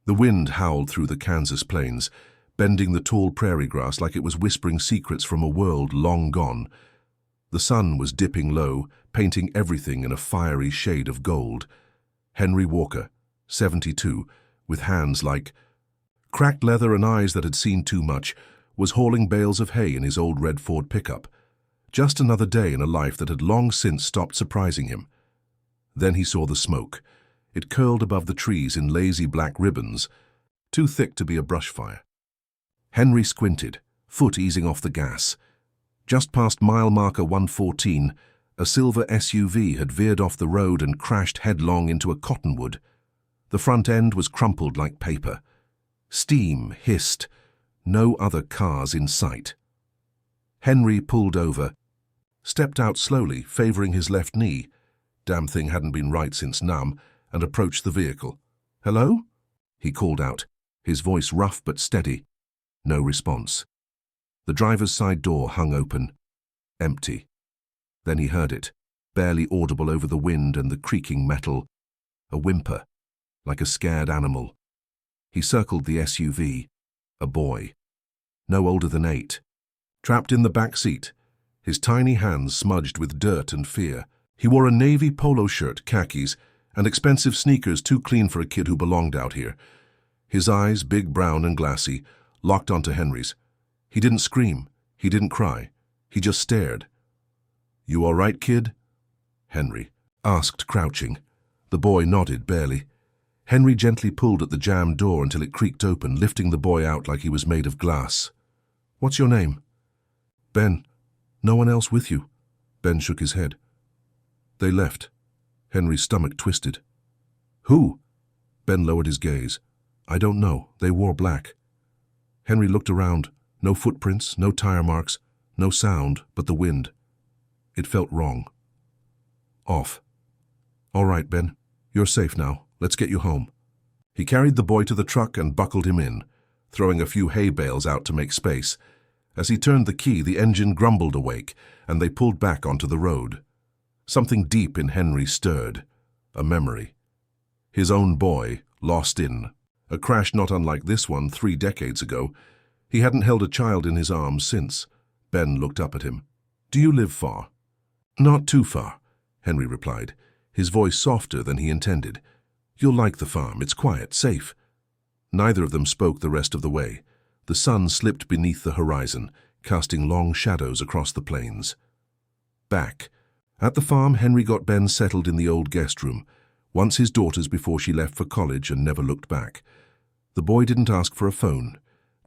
The wind howled through the Kansas plains, bending the tall prairie grass like it was whispering secrets from a world long gone. The sun was dipping low, painting everything in a fiery shade of gold. Henry Walker, 72, with hands like cracked leather and eyes that had seen too much, was hauling bales of hay in his old red Ford pickup. Just another day in a life that had long since stopped surprising him. Then he saw the smoke. It curled above the trees in lazy black ribbons, too thick to be a brush fire. Henry squinted, foot easing off the gas. Just past mile marker 114, a silver SUV had veered off the road and crashed headlong into a cottonwood. The front end was crumpled like paper. Steam hissed. No other cars in sight. Henry pulled over, stepped out slowly, favoring his left knee. Damn thing hadn't been right since Nam, and approached the vehicle. "Hello?" he called out, his voice rough but steady. No response. The driver's side door hung open, empty. Then he heard it, barely audible over the wind and the creaking metal. A whimper, like a scared animal. He circled the SUV. A boy, no older than 8, trapped in the back seat, his tiny hands smudged with dirt and fear. He wore a navy polo shirt, khakis, and expensive sneakers too clean for a kid who belonged out here. His eyes, big, brown, and glassy, locked onto Henry's. He didn't scream. He didn't cry. He just stared. "You all right, kid?" Henry asked, crouching. The boy nodded, barely. Henry gently pulled at the jammed door until it creaked open, lifting the boy out like he was made of glass. "What's your name?" "Ben. No one else with you?" Ben shook his head. "They left." Henry's stomach twisted. "Who?" Ben lowered his gaze. "I don't know. They wore black." Henry looked around. No footprints, no tire marks, no sound but the wind. It felt wrong. Off. "All right, Ben. You're safe now. Let's get you home." He carried the boy to the truck and buckled him in, throwing a few hay bales out to make space. As he turned the key, the engine grumbled awake, and they pulled back onto the road. Something deep in Henry stirred. A memory. His own boy, lost in a crash not unlike this one 3 decades ago. He hadn't held a child in his arms since. Ben looked up at him. "Do you live far?" "Not too far," Henry replied, his voice softer than he intended. "You'll like the farm. It's quiet, safe." Neither of them spoke the rest of the way. The sun slipped beneath the horizon, casting long shadows across the plains. Back. At the farm, Henry got Ben settled in the old guest room, once his daughter's before she left for college and never looked back. The boy didn't ask for a phone,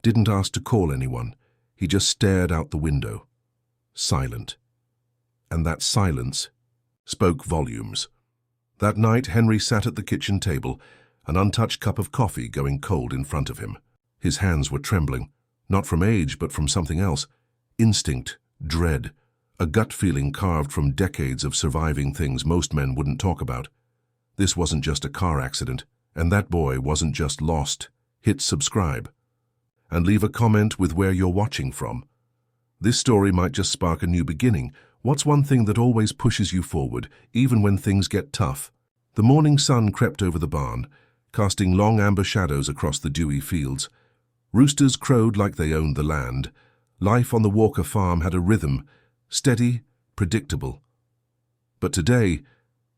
didn't ask to call anyone. He just stared out the window. Silent. And that silence spoke volumes. That night, Henry sat at the kitchen table, an untouched cup of coffee going cold in front of him. His hands were trembling, not from age, but from something else. Instinct, dread, a gut feeling carved from decades of surviving things most men wouldn't talk about. This wasn't just a car accident, and that boy wasn't just lost. Hit subscribe. And leave a comment with where you're watching from. This story might just spark a new beginning. What's one thing that always pushes you forward, even when things get tough? The morning sun crept over the barn, casting long amber shadows across the dewy fields. Roosters crowed like they owned the land. Life on the Walker farm had a rhythm, steady, predictable. But today,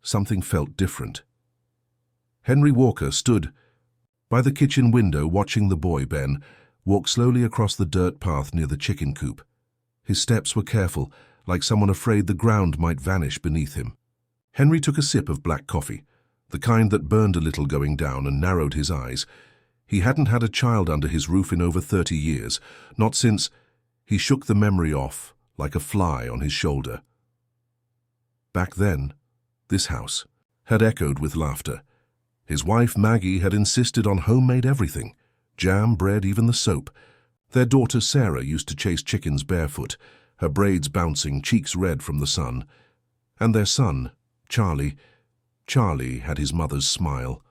something felt different. Henry Walker stood by the kitchen window watching the boy, Ben, walk slowly across the dirt path near the chicken coop. His steps were careful, like someone afraid the ground might vanish beneath him. Henry took a sip of black coffee, the kind that burned a little going down and narrowed his eyes. He hadn't had a child under his roof in over 30 years, not since. He shook the memory off, like a fly on his shoulder. Back then, this house had echoed with laughter. His wife Maggie had insisted on homemade everything, jam, bread, even the soap. Their daughter Sarah used to chase chickens barefoot, her braids bouncing, cheeks red from the sun. And their son, Charlie had his mother's smile.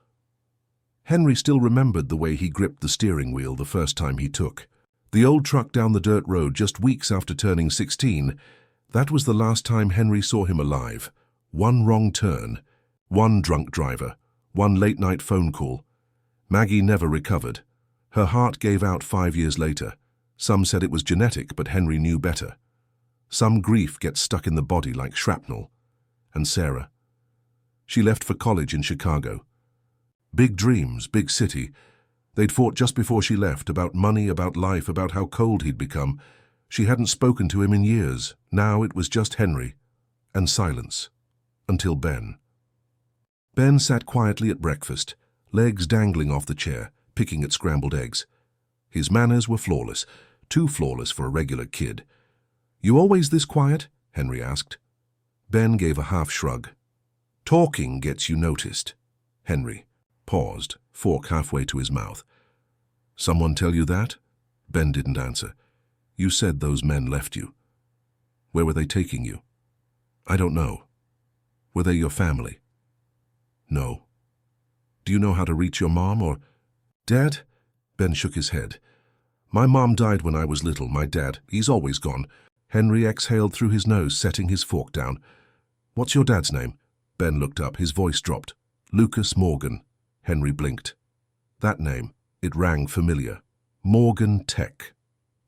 Henry still remembered the way he gripped the steering wheel the first time he took. The old truck down the dirt road just weeks after turning 16, that was the last time Henry saw him alive. One wrong turn, one drunk driver, one late-night phone call. Maggie never recovered. Her heart gave out 5 years later. Some said it was genetic, but Henry knew better. Some grief gets stuck in the body like shrapnel. And Sarah. She left for college in Chicago. Big dreams, big city. They'd fought just before she left, about money, about life, about how cold he'd become. She hadn't spoken to him in years. Now it was just Henry. And silence. Until Ben. Ben sat quietly at breakfast, legs dangling off the chair, picking at scrambled eggs. His manners were flawless, too flawless for a regular kid. "You always this quiet?" Henry asked. Ben gave a half shrug. "Talking gets you noticed." Henry paused, fork halfway to his mouth. "Someone tell you that?" Ben didn't answer. "You said those men left you. Where were they taking you?" "I don't know." "Were they your family?" "No." "Do you know how to reach your mom or—" "Dad?" Ben shook his head. "My mom died when I was little. My dad, he's always gone." Henry exhaled through his nose, setting his fork down. "What's your dad's name?" Ben looked up, his voice dropped. "Lucas Morgan." Henry blinked. That name, it rang familiar. Morgan Tech.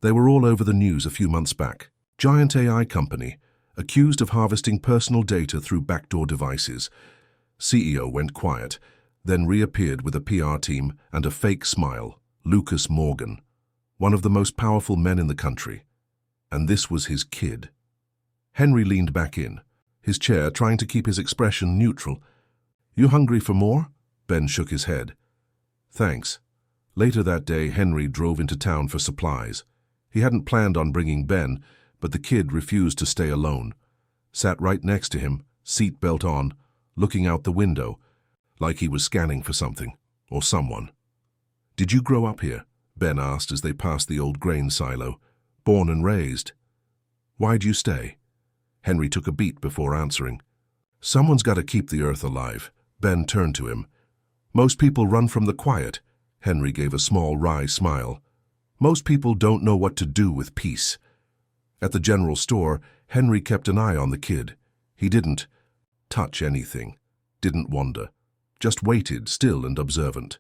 They were all over the news a few months back. Giant AI company, accused of harvesting personal data through backdoor devices. CEO went quiet, then reappeared with a PR team and a fake smile. Lucas Morgan, one of the most powerful men in the country. And this was his kid. Henry leaned back in, his chair trying to keep his expression neutral. "You hungry for more?" Ben shook his head. "Thanks." Later that day, Henry drove into town for supplies. He hadn't planned on bringing Ben, but the kid refused to stay alone. Sat right next to him, seatbelt on, looking out the window, like he was scanning for something, or someone. "Did you grow up here?" Ben asked as they passed the old grain silo. "Born and raised." "Why'd you stay?" Henry took a beat before answering. "Someone's got to keep the earth alive." Ben turned to him. "Most people run from the quiet." Henry gave a small, wry smile. "Most people don't know what to do with peace." At the general store, Henry kept an eye on the kid. He didn't touch anything, didn't wander, just waited, still and observant.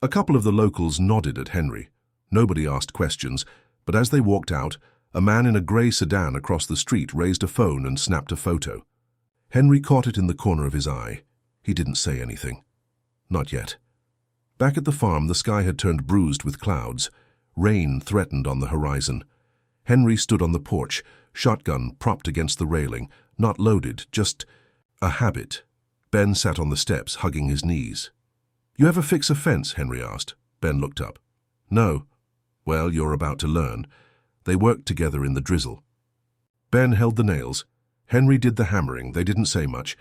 A couple of the locals nodded at Henry. Nobody asked questions, but as they walked out, a man in a grey sedan across the street raised a phone and snapped a photo. Henry caught it in the corner of his eye. He didn't say anything. Not yet. Back at the farm, the sky had turned bruised with clouds. Rain threatened on the horizon. Henry stood on the porch, shotgun propped against the railing, not loaded, just a habit. Ben sat on the steps, hugging his knees. "You ever fix a fence?" Henry asked. Ben looked up. "No." "Well, you're about to learn." They worked together in the drizzle. Ben held the nails. Henry did the hammering. They didn't say much.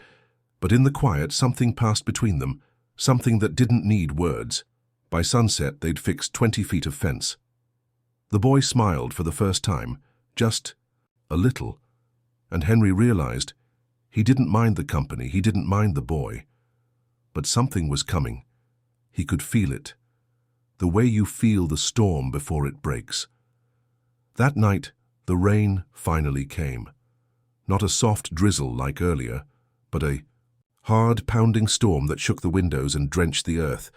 But in the quiet, something passed between them, something that didn't need words. By sunset, they'd fixed 20 feet of fence. The boy smiled for the first time, just a little, and Henry realized he didn't mind the company, he didn't mind the boy. But something was coming. He could feel it, the way you feel the storm before it breaks. That night, the rain finally came. Not a soft drizzle like earlier, but a hard, pounding storm that shook the windows and drenched the earth.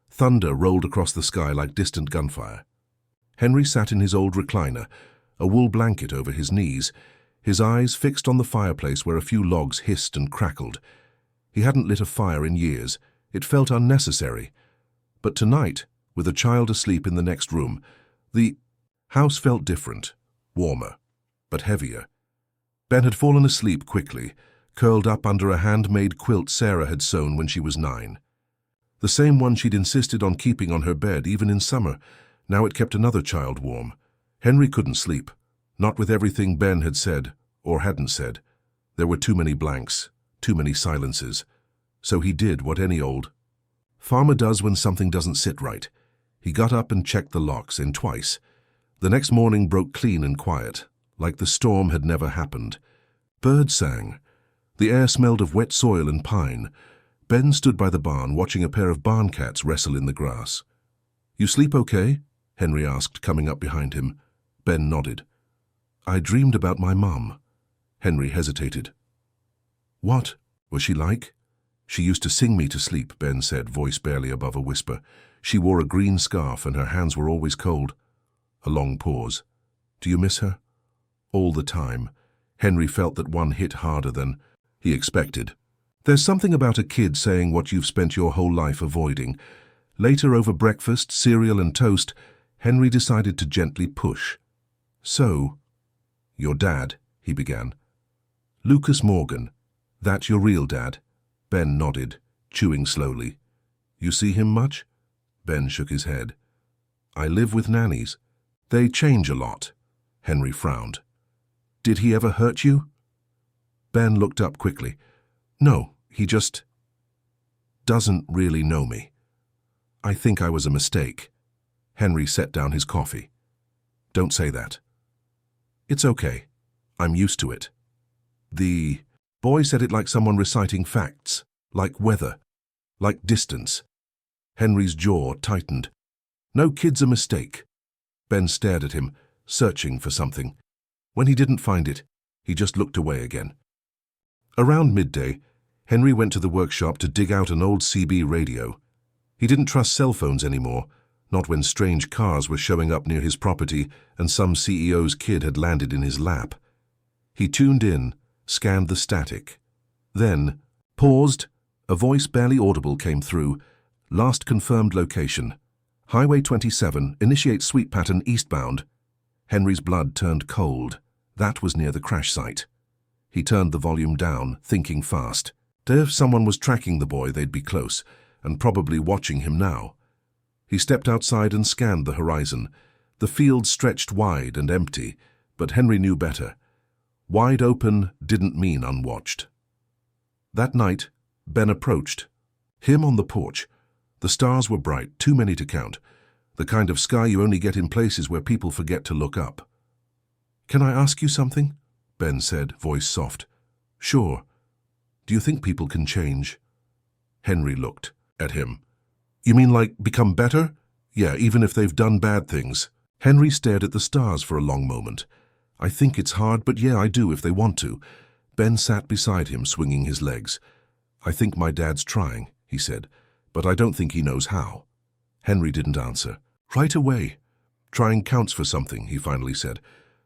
Thunder rolled across the sky like distant gunfire. Henry sat in his old recliner, a wool blanket over his knees, his eyes fixed on the fireplace where a few logs hissed and crackled. He hadn't lit a fire in years. It felt unnecessary. But tonight, with a child asleep in the next room, the house felt different, warmer, but heavier. Ben had fallen asleep quickly, curled up under a handmade quilt Sarah had sewn when she was 9. The same one she'd insisted on keeping on her bed, even in summer. Now it kept another child warm. Henry couldn't sleep, not with everything Ben had said or hadn't said. There were too many blanks, too many silences. So he did what any old farmer does when something doesn't sit right. He got up and checked the locks, and twice. The next morning broke clean and quiet, like the storm had never happened. Birds sang. The air smelled of wet soil and pine. Ben stood by the barn, watching a pair of barn cats wrestle in the grass. "You sleep okay?" Henry asked, coming up behind him. Ben nodded. "I dreamed about my mum." Henry hesitated. "What was she like?" "She used to sing me to sleep," Ben said, voice barely above a whisper. She wore a green scarf and her hands were always cold. A long pause. Do you miss her? All the time. Henry felt that one hit harder than he expected. There's something about a kid saying what you've spent your whole life avoiding. Later, over breakfast, cereal and toast, Henry decided to gently push. So, your dad, he began. Lucas Morgan. That your real dad? Ben nodded, chewing slowly. You see him much? Ben shook his head. I live with nannies. They change a lot. Henry frowned. Did he ever hurt you? Ben looked up quickly. No, he just doesn't really know me. I think I was a mistake. Henry set down his coffee. Don't say that. It's okay. I'm used to it. The boy said it like someone reciting facts, like weather, like distance. Henry's jaw tightened. No kid's a mistake. Ben stared at him, searching for something. When he didn't find it, he just looked away again. Around midday, Henry went to the workshop to dig out an old CB radio. He didn't trust cell phones anymore, not when strange cars were showing up near his property and some CEO's kid had landed in his lap. He tuned in, scanned the static. Then, paused, a voice barely audible came through. Last confirmed location. Highway 27, initiate sweep pattern eastbound. Henry's blood turned cold. That was near the crash site. He turned the volume down, thinking fast. If someone was tracking the boy, they'd be close, and probably watching him now. He stepped outside and scanned the horizon. The field stretched wide and empty, but Henry knew better. Wide open didn't mean unwatched. That night, Ben approached. Him on the porch. The stars were bright, too many to count. The kind of sky you only get in places where people forget to look up. Can I ask you something? Ben said, voice soft. Sure. Do you think people can change? Henry looked at him. You mean like become better? Yeah, even if they've done bad things. Henry stared at the stars for a long moment. I think it's hard, but yeah, I do if they want to. Ben sat beside him, swinging his legs. I think my dad's trying, he said, but I don't think he knows how. Henry didn't answer. Right away. Trying counts for something, he finally said.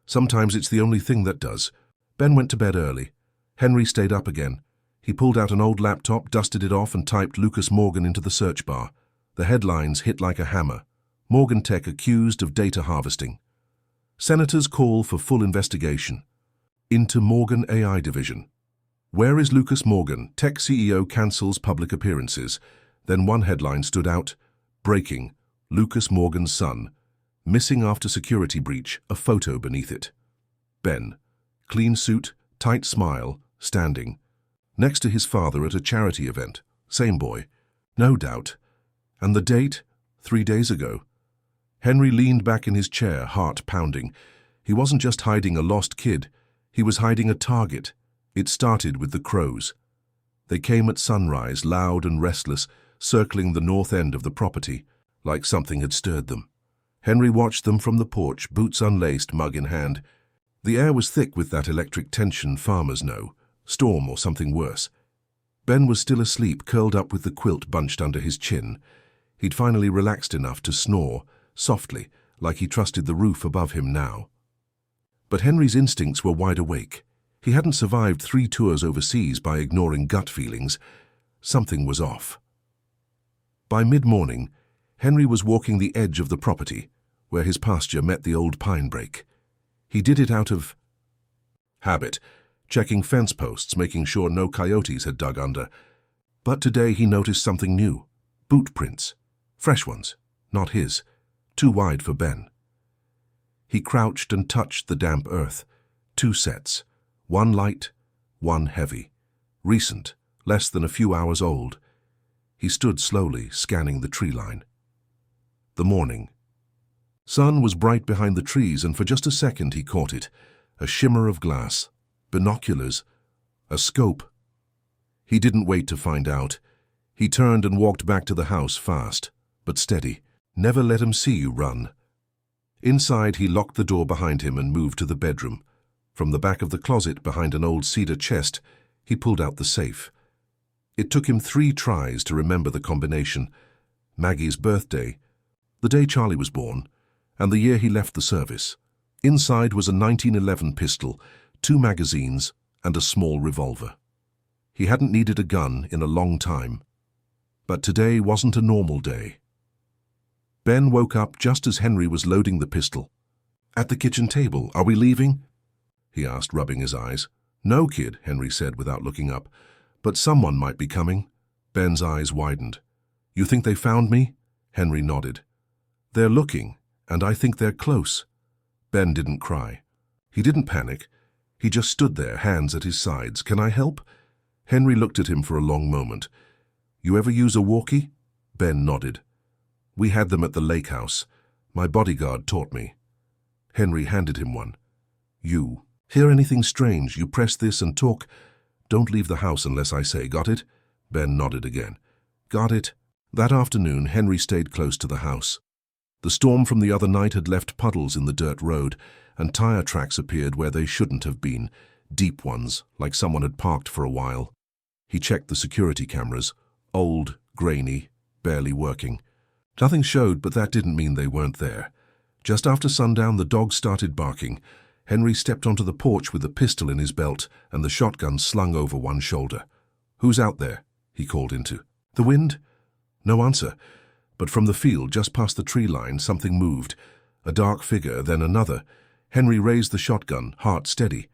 Sometimes it's the only thing that does. Ben went to bed early. Henry stayed up again. He pulled out an old laptop, dusted it off, and typed Lucas Morgan into the search bar. The headlines hit like a hammer. Morgan Tech accused of data harvesting. Senators call for full investigation. Into Morgan AI division. Where is Lucas Morgan? Tech CEO cancels public appearances. Then one headline stood out. Breaking. Lucas Morgan's son. Missing after security breach. A photo beneath it. Ben. Clean suit, tight smile, standing. Next to his father at a charity event. Same boy. No doubt. And the date? 3 days ago. Henry leaned back in his chair, heart pounding. He wasn't just hiding a lost kid. He was hiding a target. It started with the crows. They came at sunrise, loud and restless, circling the north end of the property, like something had stirred them. Henry watched them from the porch, boots unlaced, mug in hand. The air was thick with that electric tension farmers know, storm or something worse. Ben was still asleep, curled up with the quilt bunched under his chin. He'd finally relaxed enough to snore, softly, like he trusted the roof above him now. But Henry's instincts were wide awake. He hadn't survived 3 tours overseas by ignoring gut feelings. Something was off. By mid-morning, Henry was walking the edge of the property, where his pasture met the old pine brake. He did it out of habit, checking fence posts, making sure no coyotes had dug under. But today he noticed something new. Boot prints. Fresh ones, not his. Too wide for Ben. He crouched and touched the damp earth. 2 sets. One light, one heavy. Recent, less than a few hours old. He stood slowly, scanning the tree line. The morning. Sun was bright behind the trees, and for just a second he caught it. A shimmer of glass. Binoculars. A scope. He didn't wait to find out. He turned and walked back to the house fast, but steady. Never let him see you run. Inside, he locked the door behind him and moved to the bedroom. From the back of the closet behind an old cedar chest, he pulled out the safe. It took him 3 tries to remember the combination. Maggie's birthday, the day Charlie was born, and the year he left the service. Inside was a 1911 pistol, 2 magazines, and a small revolver. He hadn't needed a gun in a long time. But today wasn't a normal day. Ben woke up just as Henry was loading the pistol. "At the kitchen table, are we leaving?" he asked, rubbing his eyes. "No, kid," Henry said without looking up. "But someone might be coming." Ben's eyes widened. "You think they found me?" Henry nodded. "They're looking, and I think they're close." Ben didn't cry. He didn't panic. He just stood there, hands at his sides. "Can I help?" Henry looked at him for a long moment. "You ever use a walkie?" Ben nodded. "We had them at the lake house. My bodyguard taught me." Henry handed him one. "You hear anything strange, you press this and talk. Don't leave the house unless I say, got it?" Ben nodded again. "Got it." That afternoon, Henry stayed close to the house. The storm from the other night had left puddles in the dirt road, and tire tracks appeared where they shouldn't have been, deep ones, like someone had parked for a while. He checked the security cameras, old, grainy, barely working. Nothing showed, but that didn't mean they weren't there. Just after sundown, the dogs started barking. Henry stepped onto the porch with the pistol in his belt and the shotgun slung over one shoulder. "Who's out there?" he called into. "The wind?" No answer, but from the field just past the tree line something moved. A dark figure, then another. Henry raised the shotgun, heart steady.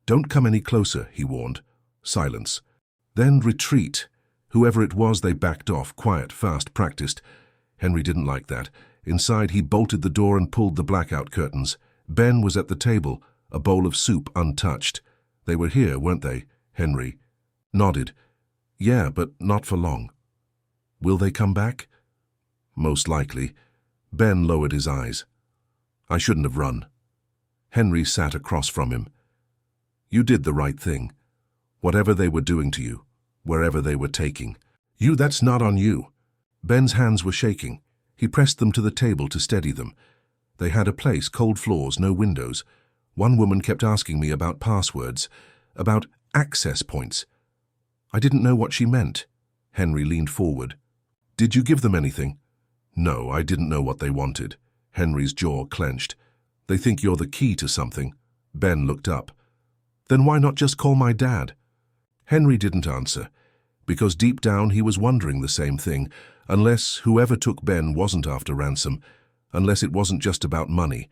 "Don't come any closer," he warned. Silence. Then retreat. Whoever it was, they backed off, quiet, fast, practiced. Henry didn't like that. Inside, he bolted the door and pulled the blackout curtains. Ben was at the table, a bowl of soup untouched. They were here, weren't they? Henry nodded. "Yeah, but not for long." "Will they come back?" "Most likely." Ben lowered his eyes. "I shouldn't have run." Henry sat across from him. "You did the right thing. Whatever they were doing to you, wherever they were taking. That's not on you." Ben's hands were shaking. He pressed them to the table to steady them. They had a place, cold floors, no windows. One woman kept asking me about passwords, about access points. I didn't know what she meant. Henry leaned forward. "Did you give them anything?" "No, I didn't know what they wanted." Henry's jaw clenched. "They think you're the key to something." Ben looked up. "Then why not just call my dad?" Henry didn't answer, because deep down he was wondering the same thing, unless whoever took Ben wasn't after ransom, unless it wasn't just about money.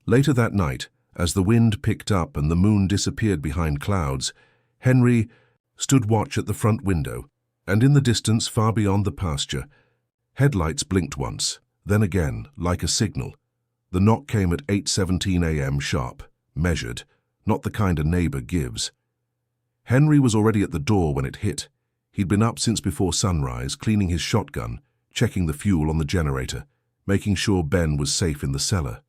Later that night, as the wind picked up and the moon disappeared behind clouds, Henry stood watch at the front window, and in the distance, far beyond the pasture, headlights blinked once, then again, like a signal. The knock came at 8:17 a.m. sharp, measured, not the kind a neighbor gives. Henry was already at the door when it hit. He'd been up since before sunrise, cleaning his shotgun, checking the fuel on the generator, making sure Ben was safe in the cellar.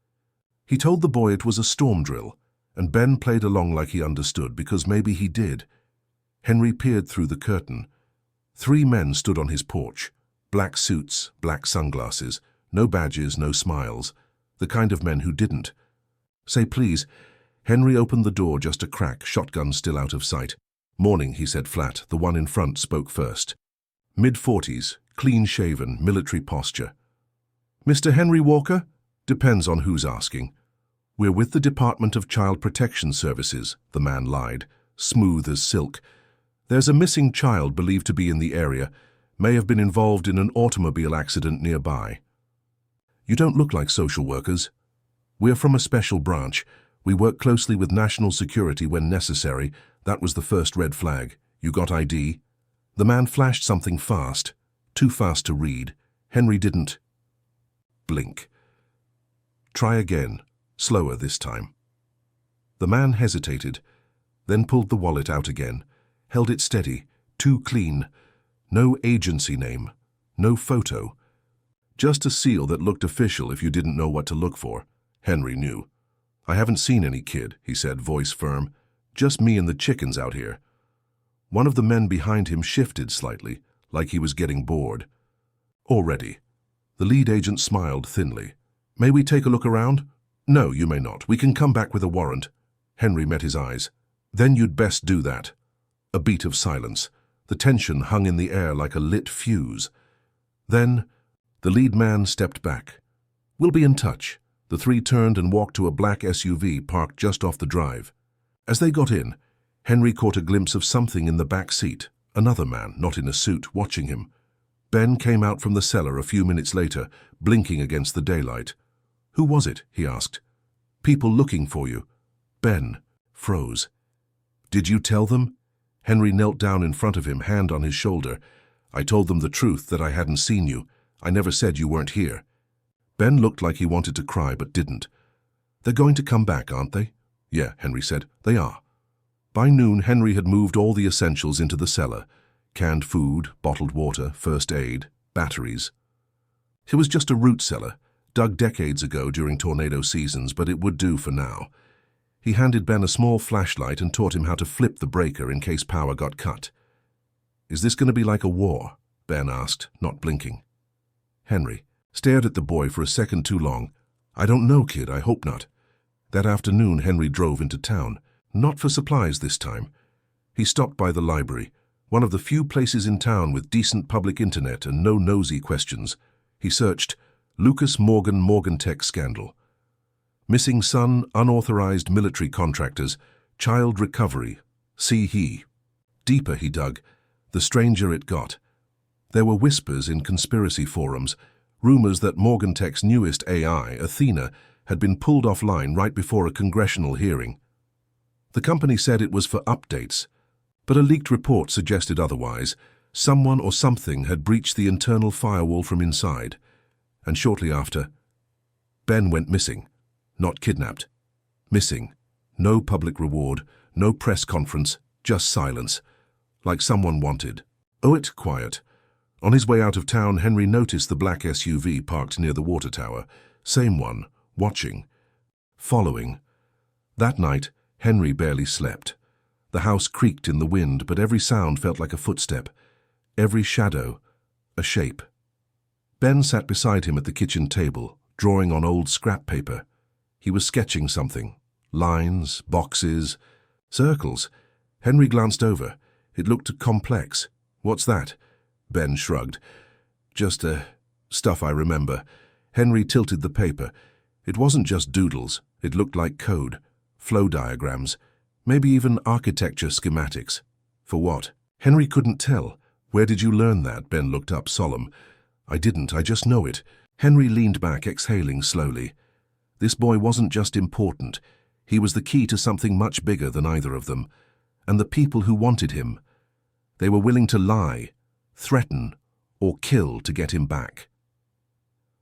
He told the boy it was a storm drill, and Ben played along like he understood, because maybe he did. Henry peered through the curtain. 3 men stood on his porch, black suits, black sunglasses, no badges, no smiles, the kind of men who didn't. "Say please." Henry opened the door just a crack, shotgun still out of sight. "Morning," he said flat. The one in front spoke first. Mid-40s, clean-shaven, military posture. "Mr. Henry Walker?" "Depends on who's asking." "We're with the Department of Child Protection Services," the man lied, smooth as silk. "There's a missing child believed to be in the area, may have been involved in an automobile accident nearby." "You don't look like social workers." "We're from a special branch. We work closely with national security when necessary. That was the first red flag. You got ID?" The man flashed something fast, too fast to read. Henry didn't blink. "Try again, slower this time." The man hesitated, then pulled the wallet out again, held it steady, too clean. No agency name, no photo. Just a seal that looked official if you didn't know what to look for. Henry knew. "I haven't seen any kid," he said, voice firm. "Just me and the chickens out here." One of the men behind him shifted slightly, like he was getting bored. "Already." The lead agent smiled thinly. "May we take a look around?" "No, you may not. We can come back with a warrant." Henry met his eyes. "Then you'd best do that." A beat of silence. The tension hung in the air like a lit fuse. Then, The lead man stepped back. "We'll be in touch." The three turned and walked to a black SUV parked just off the drive. As they got in, Henry caught a glimpse of something in the back seat, another man, not in a suit, watching him. Ben came out from the cellar a few minutes later, blinking against the daylight. "Who was it?" he asked. "People looking for you." Ben froze. "Did you tell them?" Henry knelt down in front of him, hand on his shoulder. "I told them the truth, that I hadn't seen you. I never said you weren't here." Ben looked like he wanted to cry but didn't. "They're going to come back, aren't they?" "Yeah," Henry said. "They are." By noon, Henry had moved all the essentials into the cellar. Canned food, bottled water, first aid, batteries. It was just a root cellar, dug decades ago during tornado seasons, but it would do for now. He handed Ben a small flashlight and taught him how to flip the breaker in case power got cut. "Is this going to be like a war?" Ben asked, not blinking. Henry stared at the boy for a second too long. "I don't know, kid, I hope not." That afternoon, Henry drove into town. Not for supplies this time. He stopped by the library, one of the few places in town with decent public internet and no nosy questions. He searched Lucas Morgan Tech scandal. Missing son, unauthorized military contractors, child recovery, see he. Deeper he dug, the stranger it got. There were whispers in conspiracy forums, rumors that Morgan Tech's newest AI, Athena, had been pulled offline right before a congressional hearing. The company said it was for updates, but a leaked report suggested otherwise. Someone or something had breached the internal firewall from inside. And shortly after, Ben went missing. Not kidnapped. Missing. No public reward, no press conference, just silence. Like someone wanted. It quiet. On his way out of town, Henry noticed the black SUV parked near the water tower. Same one, watching. Following. That night, Henry barely slept. The house creaked in the wind, but every sound felt like a footstep. Every shadow, a shape. Ben sat beside him at the kitchen table, drawing on old scrap paper. He was sketching something. Lines, boxes, circles. Henry glanced over. It looked complex. "What's that?" Ben shrugged. "Just, stuff I remember." Henry tilted the paper. It wasn't just doodles. It looked like code. Flow diagrams, maybe even architecture schematics. For what? Henry couldn't tell. "Where did you learn that?" Ben looked up, solemn. "I didn't, I just know it." Henry leaned back, exhaling slowly. This boy wasn't just important. He was the key to something much bigger than either of them. And the people who wanted him. They were willing to lie, threaten, or kill to get him back.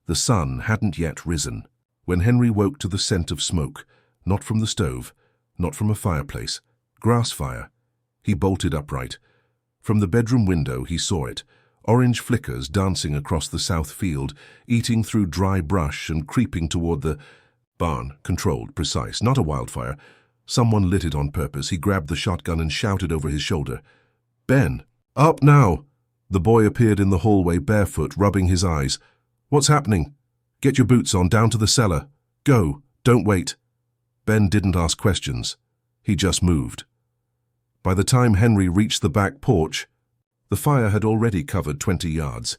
The sun hadn't yet risen when Henry woke to the scent of smoke. Not from the stove, not from a fireplace. Grass fire. He bolted upright. From the bedroom window he saw it, orange flickers dancing across the south field, eating through dry brush and creeping toward the barn. Controlled, precise, not a wildfire. Someone lit it on purpose. He grabbed the shotgun and shouted over his shoulder. "Ben, up now!" The boy appeared in the hallway barefoot, rubbing his eyes. "What's happening? Get your boots on, down to the cellar. Go, don't wait." Ben didn't ask questions. He just moved. By the time Henry reached the back porch, the fire had already covered 20 yards.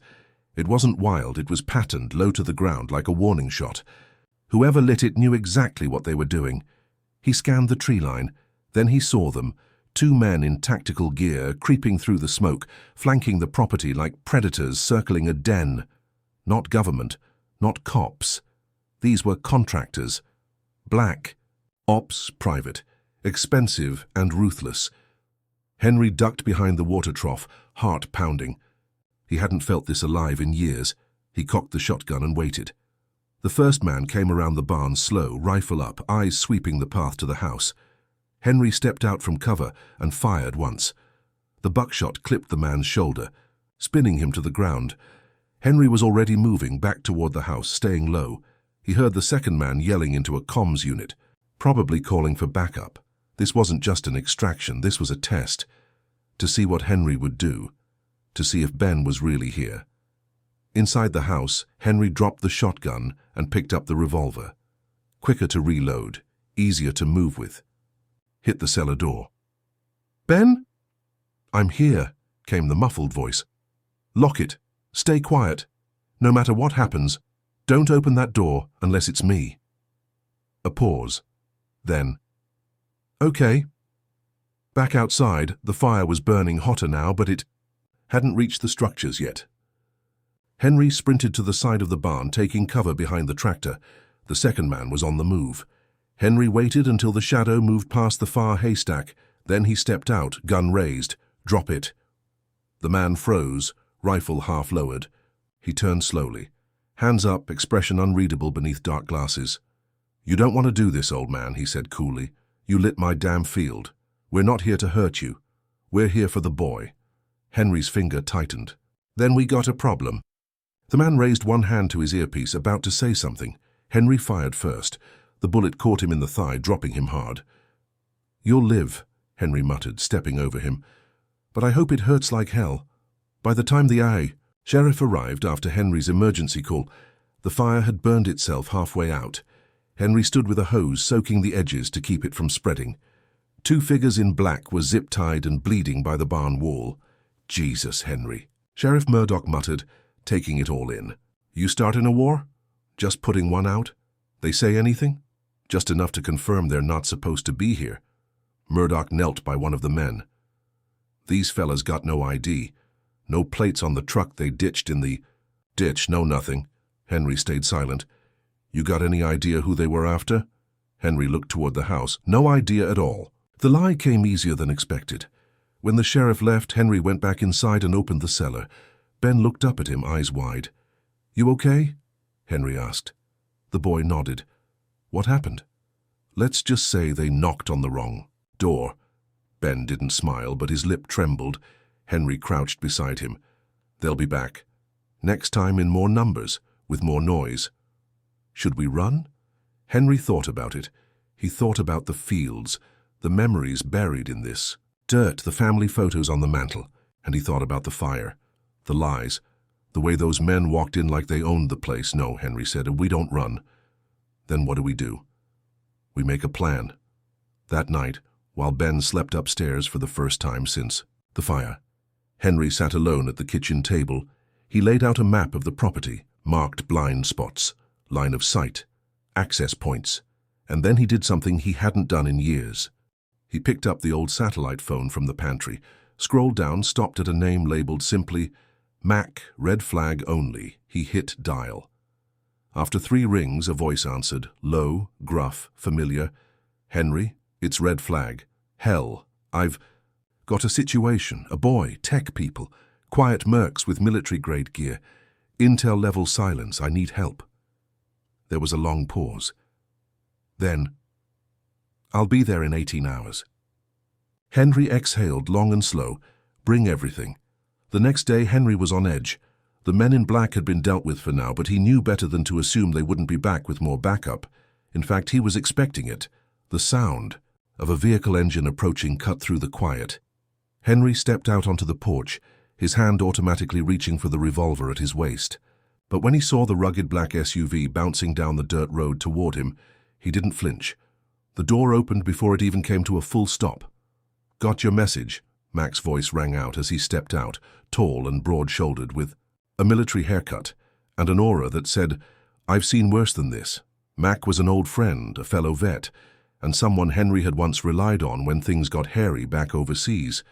It wasn't wild, it was patterned, low to the ground, like a warning shot. Whoever lit it knew exactly what they were doing. He scanned the tree line. Then he saw them, 2 men in tactical gear, creeping through the smoke, flanking the property like predators circling a den. Not government, not cops. These were contractors. Black. Ops, private. Expensive and ruthless. Henry ducked behind the water trough, heart pounding. He hadn't felt this alive in years. He cocked the shotgun and waited. The first man came around the barn slow, rifle up, eyes sweeping the path to the house. Henry stepped out from cover and fired once. The buckshot clipped the man's shoulder, spinning him to the ground. Henry was already moving back toward the house, staying low. He heard the second man yelling into a comms unit, probably calling for backup. This wasn't just an extraction, this was a test. To see what Henry would do. To see if Ben was really here. Inside the house, Henry dropped the shotgun and picked up the revolver. Quicker to reload, easier to move with. Hit the cellar door. "Ben?" "I'm here," came the muffled voice. "Lock it. Stay quiet." No matter what happens, don't open that door unless it's me. A pause. Then, okay. Back outside, the fire was burning hotter now, but it hadn't reached the structures yet. Henry sprinted to the side of the barn, taking cover behind the tractor. The second man was on the move. Henry waited until the shadow moved past the far haystack. Then he stepped out, gun raised. Drop it. The man froze, rifle half lowered. He turned slowly. Hands up, expression unreadable beneath dark glasses. You don't want to do this, old man, he said coolly. You lit my damn field. We're not here to hurt you. We're here for the boy. Henry's finger tightened. Then we got a problem. The man raised one hand to his earpiece, about to say something. Henry fired first. The bullet caught him in the thigh, dropping him hard. You'll live, Henry muttered, stepping over him. But I hope it hurts like hell. By the time the sheriff arrived after Henry's emergency call, the fire had burned itself halfway out. Henry stood with a hose, soaking the edges to keep it from spreading. Two figures in black were zip-tied and bleeding by the barn wall. Jesus, Henry. Sheriff Murdoch muttered, taking it all in. You starting a war? Just putting one out? They say anything? Just enough to confirm they're not supposed to be here. Murdoch knelt by one of the men. These fellas got no ID. No plates on the truck they ditched in the ditch. No nothing. Henry stayed silent. You got any idea who they were after? Henry looked toward the house. No idea at all. The lie came easier than expected. When the sheriff left, Henry went back inside and opened the cellar. Ben looked up at him, eyes wide. You okay? Henry asked. The boy nodded. What happened? Let's just say they knocked on the wrong door. Ben didn't smile, but his lip trembled. Henry crouched beside him. They'll be back. Next time in more numbers, with more noise. Should we run? Henry thought about it. He thought about the fields, the memories buried in this dirt, the family photos on the mantel, and he thought about the fire, the lies, the way those men walked in like they owned the place. No, Henry said, we don't run. Then what do? We make a plan. That night, while Ben slept upstairs for the first time since the fire, Henry sat alone at the kitchen table. He laid out a map of the property, marked blind spots, line of sight, access points, and then he did something he hadn't done in years. He picked up the old satellite phone from the pantry, scrolled down, stopped at a name labeled simply Mac, red flag only. He hit dial. After 3 rings, a voice answered, low, gruff, familiar. Henry, it's red flag. Hell, I've got a situation, a boy, tech people, quiet mercs with military-grade gear, intel-level silence, I need help. There was a long pause. Then, I'll be there in 18 hours. Henry exhaled long and slow. Bring everything. The next day, Henry was on edge. The men in black had been dealt with for now, but he knew better than to assume they wouldn't be back with more backup. In fact, he was expecting it. The sound of a vehicle engine approaching cut through the quiet. Henry stepped out onto the porch, his hand automatically reaching for the revolver at his waist. But when he saw the rugged black SUV bouncing down the dirt road toward him, he didn't flinch. The door opened before it even came to a full stop. Got your message, Mac's voice rang out as he stepped out, tall and broad-shouldered, with a military haircut and an aura that said, I've seen worse than this. Mac was an old friend, a fellow vet, and someone Henry had once relied on when things got hairy back overseas.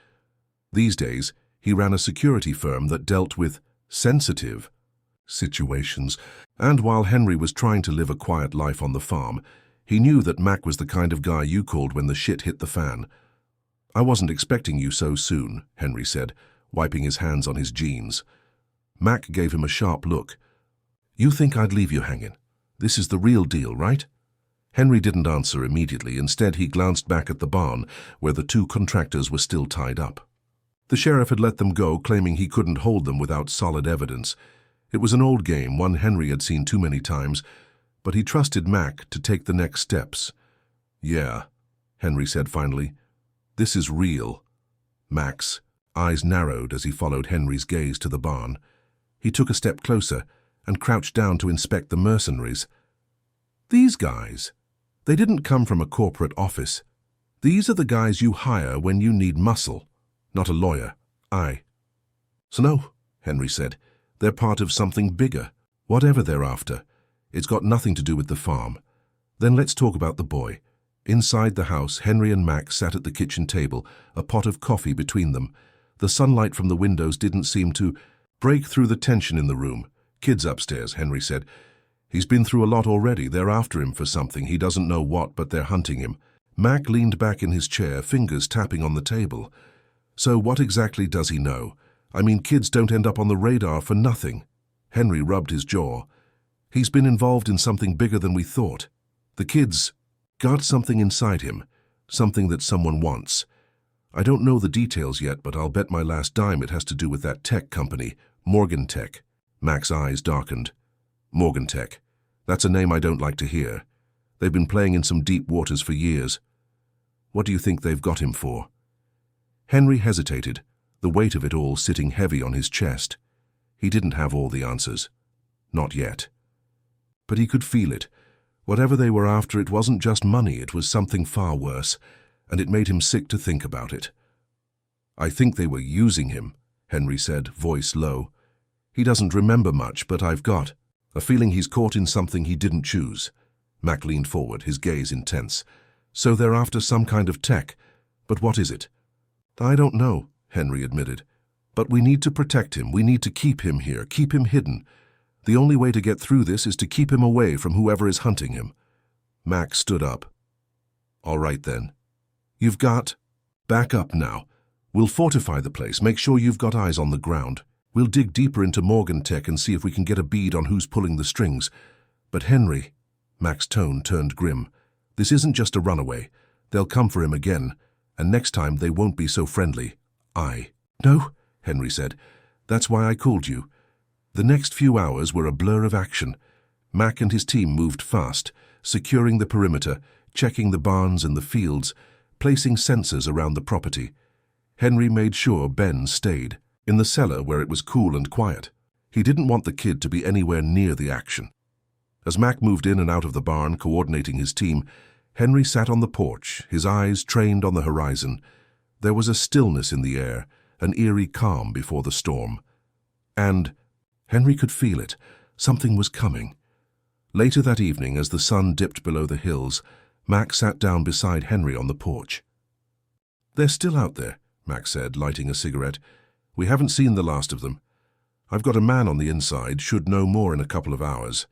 These days, he ran a security firm that dealt with sensitive situations, and while Henry was trying to live a quiet life on the farm, he knew that Mac was the kind of guy you called when the shit hit the fan. I wasn't expecting you so soon, Henry said, wiping his hands on his jeans. Mac gave him a sharp look. You think I'd leave you hanging? This is the real deal, right? Henry didn't answer immediately. Instead, he glanced back at the barn, where the 2 contractors were still tied up. The sheriff had let them go, claiming he couldn't hold them without solid evidence. It was an old game, one Henry had seen too many times, but he trusted Mac to take the next steps. Yeah, Henry said finally. This is real. Mac's eyes narrowed as he followed Henry's gaze to the barn. He took a step closer and crouched down to inspect the mercenaries. These guys, they didn't come from a corporate office. These are the guys you hire when you need muscle, not a lawyer. So no, Henry said, they're part of something bigger, Whatever they're after, it's got nothing to do with the farm. Then let's talk about the boy. Inside the house, Henry and Mac sat at the kitchen table, a pot of coffee between them. The sunlight from the windows didn't seem to break through the tension in the room. "Kid's upstairs," Henry said. "He's been through a lot already. They're after him for something. He doesn't know what, but they're hunting him." Mac leaned back in his chair, fingers tapping on the table. "So what exactly does he know? I mean, kids don't end up on the radar for nothing." Henry rubbed his jaw. "He's been involved in something bigger than we thought. The kid's got something inside him, something that someone wants. I don't know the details yet, but I'll bet my last dime it has to do with that tech company, Morgan Tech." Mac's eyes darkened. "Morgan Tech. That's a name I don't like to hear. They've been playing in some deep waters for years. What do you think they've got him for?" Henry hesitated, the weight of it all sitting heavy on his chest. He didn't have all the answers. Not yet. But he could feel it. Whatever they were after, it wasn't just money, it was something far worse, and it made him sick to think about it. "I think they were using him," Henry said, voice low. "He doesn't remember much, but I've got a feeling he's caught in something he didn't choose." Mac leaned forward, his gaze intense. "So they're after some kind of tech, but what is it?" "I don't know," Henry admitted. "But we need to protect him. We need to keep him here, keep him hidden. The only way to get through this is to keep him away from whoever is hunting him." Mac stood up. "All right then. You've got... Back up now. We'll fortify the place, make sure you've got eyes on the ground. We'll dig deeper into Morgan Tech and see if we can get a bead on who's pulling the strings. But Henry," Mac's tone turned grim, "this isn't just a runaway. They'll come for him again, and next time they won't be so friendly." "No," Henry said. "That's why I called you." The next few hours were a blur of action. Mac and his team moved fast, securing the perimeter, checking the barns and the fields, placing sensors around the property. Henry made sure Ben stayed, in the cellar where it was cool and quiet. He didn't want the kid to be anywhere near the action. As Mac moved in and out of the barn, coordinating his team, Henry sat on the porch, his eyes trained on the horizon. There was a stillness in the air, an eerie calm before the storm. And Henry could feel it. Something was coming. Later that evening, as the sun dipped below the hills, Mac sat down beside Henry on the porch. "They're still out there," Mac said, lighting a cigarette. "We haven't seen the last of them. I've got a man on the inside, should know more in a couple of hours."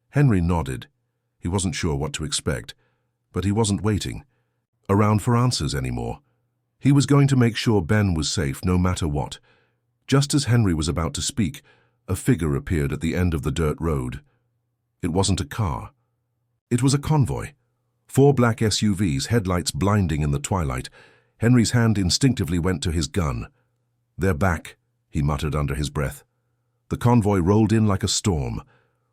Henry nodded. He wasn't sure what to expect, but he wasn't waiting around for answers anymore. He was going to make sure Ben was safe no matter what. Just as Henry was about to speak, a figure appeared at the end of the dirt road. It wasn't a car. It was a convoy. 4 black SUVs, headlights blinding in the twilight. Henry's hand instinctively went to his gun. "They're back," he muttered under his breath. The convoy rolled in like a storm.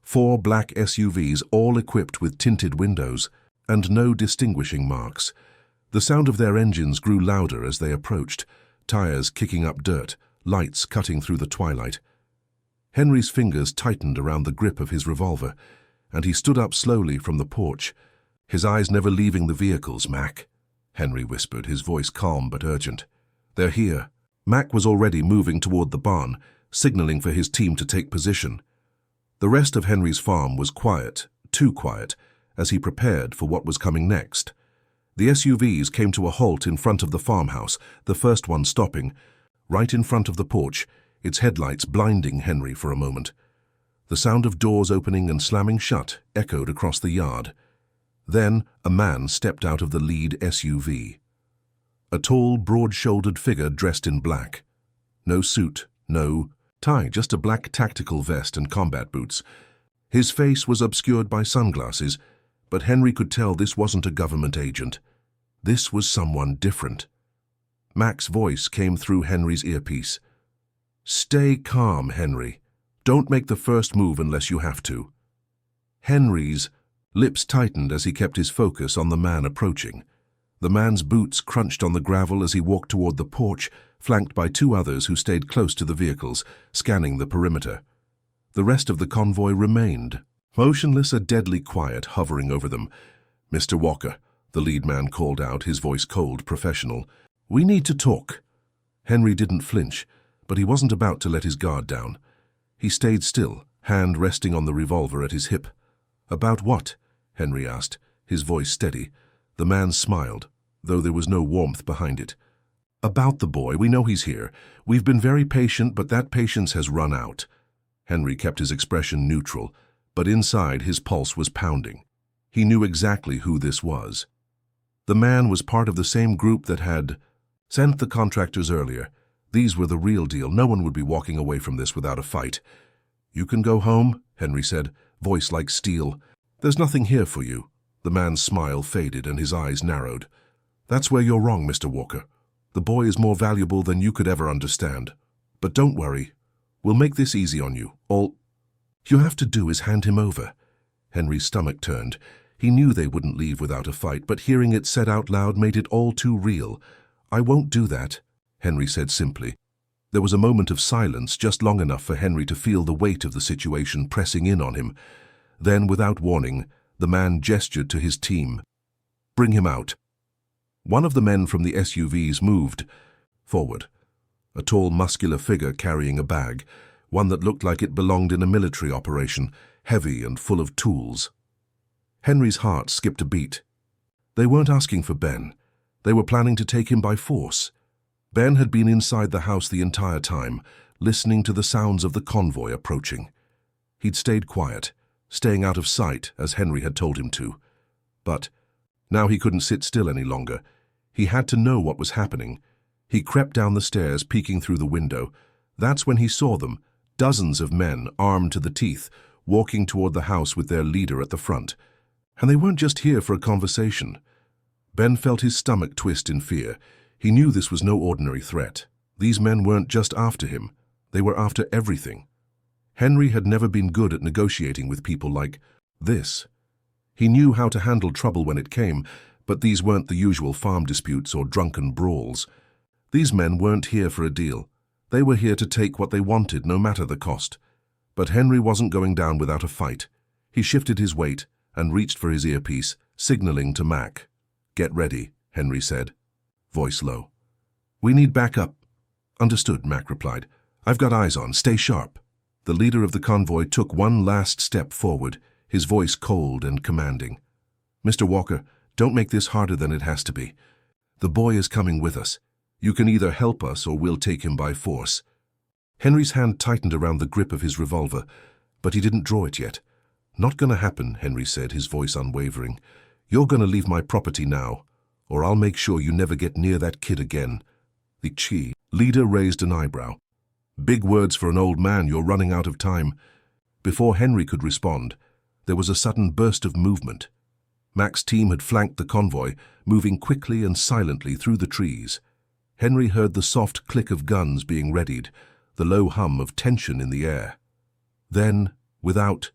4 black SUVs, all equipped with tinted windows, and no distinguishing marks. The sound of their engines grew louder as they approached, tires kicking up dirt, lights cutting through the twilight. Henry's fingers tightened around the grip of his revolver, and he stood up slowly from the porch, his eyes never leaving the vehicles. "Mac," Henry whispered, his voice calm but urgent. "They're here." Mac was already moving toward the barn, signaling for his team to take position. The rest of Henry's farm was quiet, too quiet, as he prepared for what was coming next. The SUVs came to a halt in front of the farmhouse, the first one stopping, right in front of the porch, its headlights blinding Henry for a moment. The sound of doors opening and slamming shut echoed across the yard. Then a man stepped out of the lead SUV. A tall, broad-shouldered figure dressed in black. No suit, no tie, just a black tactical vest and combat boots. His face was obscured by sunglasses, but Henry could tell this wasn't a government agent. This was someone different. Mac's voice came through Henry's earpiece. "Stay calm, Henry. Don't make the first move unless you have to." Henry's lips tightened as he kept his focus on the man approaching. The man's boots crunched on the gravel as he walked toward the porch, flanked by 2 others who stayed close to the vehicles, scanning the perimeter. The rest of the convoy remained, motionless, a deadly quiet hovering over them. "Mr. Walker," the lead man called out, his voice cold, professional. "We need to talk." Henry didn't flinch, but he wasn't about to let his guard down. He stayed still, hand resting on the revolver at his hip. "About what?" Henry asked, his voice steady. The man smiled, though there was no warmth behind it. "About the boy. We know he's here. We've been very patient, but that patience has run out." Henry kept his expression neutral, but inside his pulse was pounding. He knew exactly who this was. The man was part of the same group that had sent the contractors earlier. These were the real deal. No one would be walking away from this without a fight. "You can go home," Henry said, voice like steel. "There's nothing here for you." The man's smile faded and his eyes narrowed. "That's where you're wrong, Mr. Walker. The boy is more valuable than you could ever understand. But don't worry. We'll make this easy on you. All you have to do is hand him over." Henry's stomach turned. He knew they wouldn't leave without a fight, but hearing it said out loud made it all too real. "I won't do that," Henry said simply. There was a moment of silence, just long enough for Henry to feel the weight of the situation pressing in on him. Then, without warning, the man gestured to his team. "Bring him out." One of the men from the SUVs moved forward, a tall, muscular figure carrying a bag, one that looked like it belonged in a military operation, heavy and full of tools. Henry's heart skipped a beat. They weren't asking for Ben. They were planning to take him by force. Ben had been inside the house the entire time, listening to the sounds of the convoy approaching. He'd stayed quiet, staying out of sight, as Henry had told him to. But now he couldn't sit still any longer. He had to know what was happening. He crept down the stairs, peeking through the window. That's when he saw them, dozens of men, armed to the teeth, walking toward the house with their leader at the front. And they weren't just here for a conversation. Ben felt his stomach twist in fear. He knew this was no ordinary threat. These men weren't just after him. They were after everything. Henry had never been good at negotiating with people like this. He knew how to handle trouble when it came, but these weren't the usual farm disputes or drunken brawls. These men weren't here for a deal. They were here to take what they wanted, no matter the cost. But Henry wasn't going down without a fight. He shifted his weight and reached for his earpiece, signaling to Mac. "Get ready," Henry said, voice low. "We need backup." "Understood," Mac replied. "I've got eyes on. Stay sharp." The leader of the convoy took one last step forward, his voice cold and commanding. "Mr. Walker, don't make this harder than it has to be. The boy is coming with us. You can either help us or we'll take him by force." Henry's hand tightened around the grip of his revolver, but he didn't draw it yet. "Not gonna happen," Henry said, his voice unwavering. "You're gonna leave my property now, or I'll make sure you never get near that kid again." The leader raised an eyebrow. "Big words for an old man. You're running out of time." Before Henry could respond, there was a sudden burst of movement. Mac's team had flanked the convoy, moving quickly and silently through the trees. Henry heard the soft click of guns being readied, the low hum of tension in the air. Then, without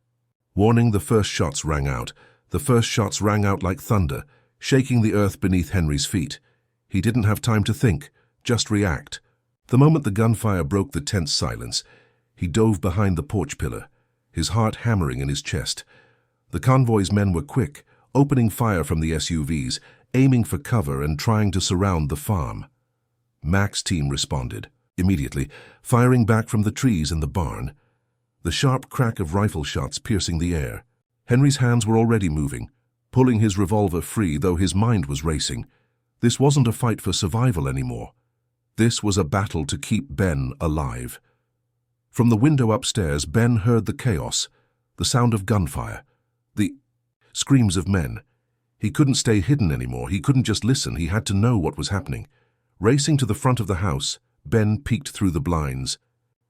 warning, the first shots rang out. The first shots rang out like thunder, shaking the earth beneath Henry's feet. He didn't have time to think, just react. The moment the gunfire broke the tense silence, he dove behind the porch pillar, his heart hammering in his chest. The convoy's men were quick, opening fire from the SUVs, aiming for cover and trying to surround the farm. Mac's team responded immediately, firing back from the trees in the barn. The sharp crack of rifle shots piercing the air. Henry's hands were already moving, pulling his revolver free, though his mind was racing. This wasn't a fight for survival anymore. This was a battle to keep Ben alive. From the window upstairs, Ben heard the chaos, the sound of gunfire, the screams of men. He couldn't stay hidden anymore. He couldn't just listen. He had to know what was happening. Racing to the front of the house, Ben peeked through the blinds.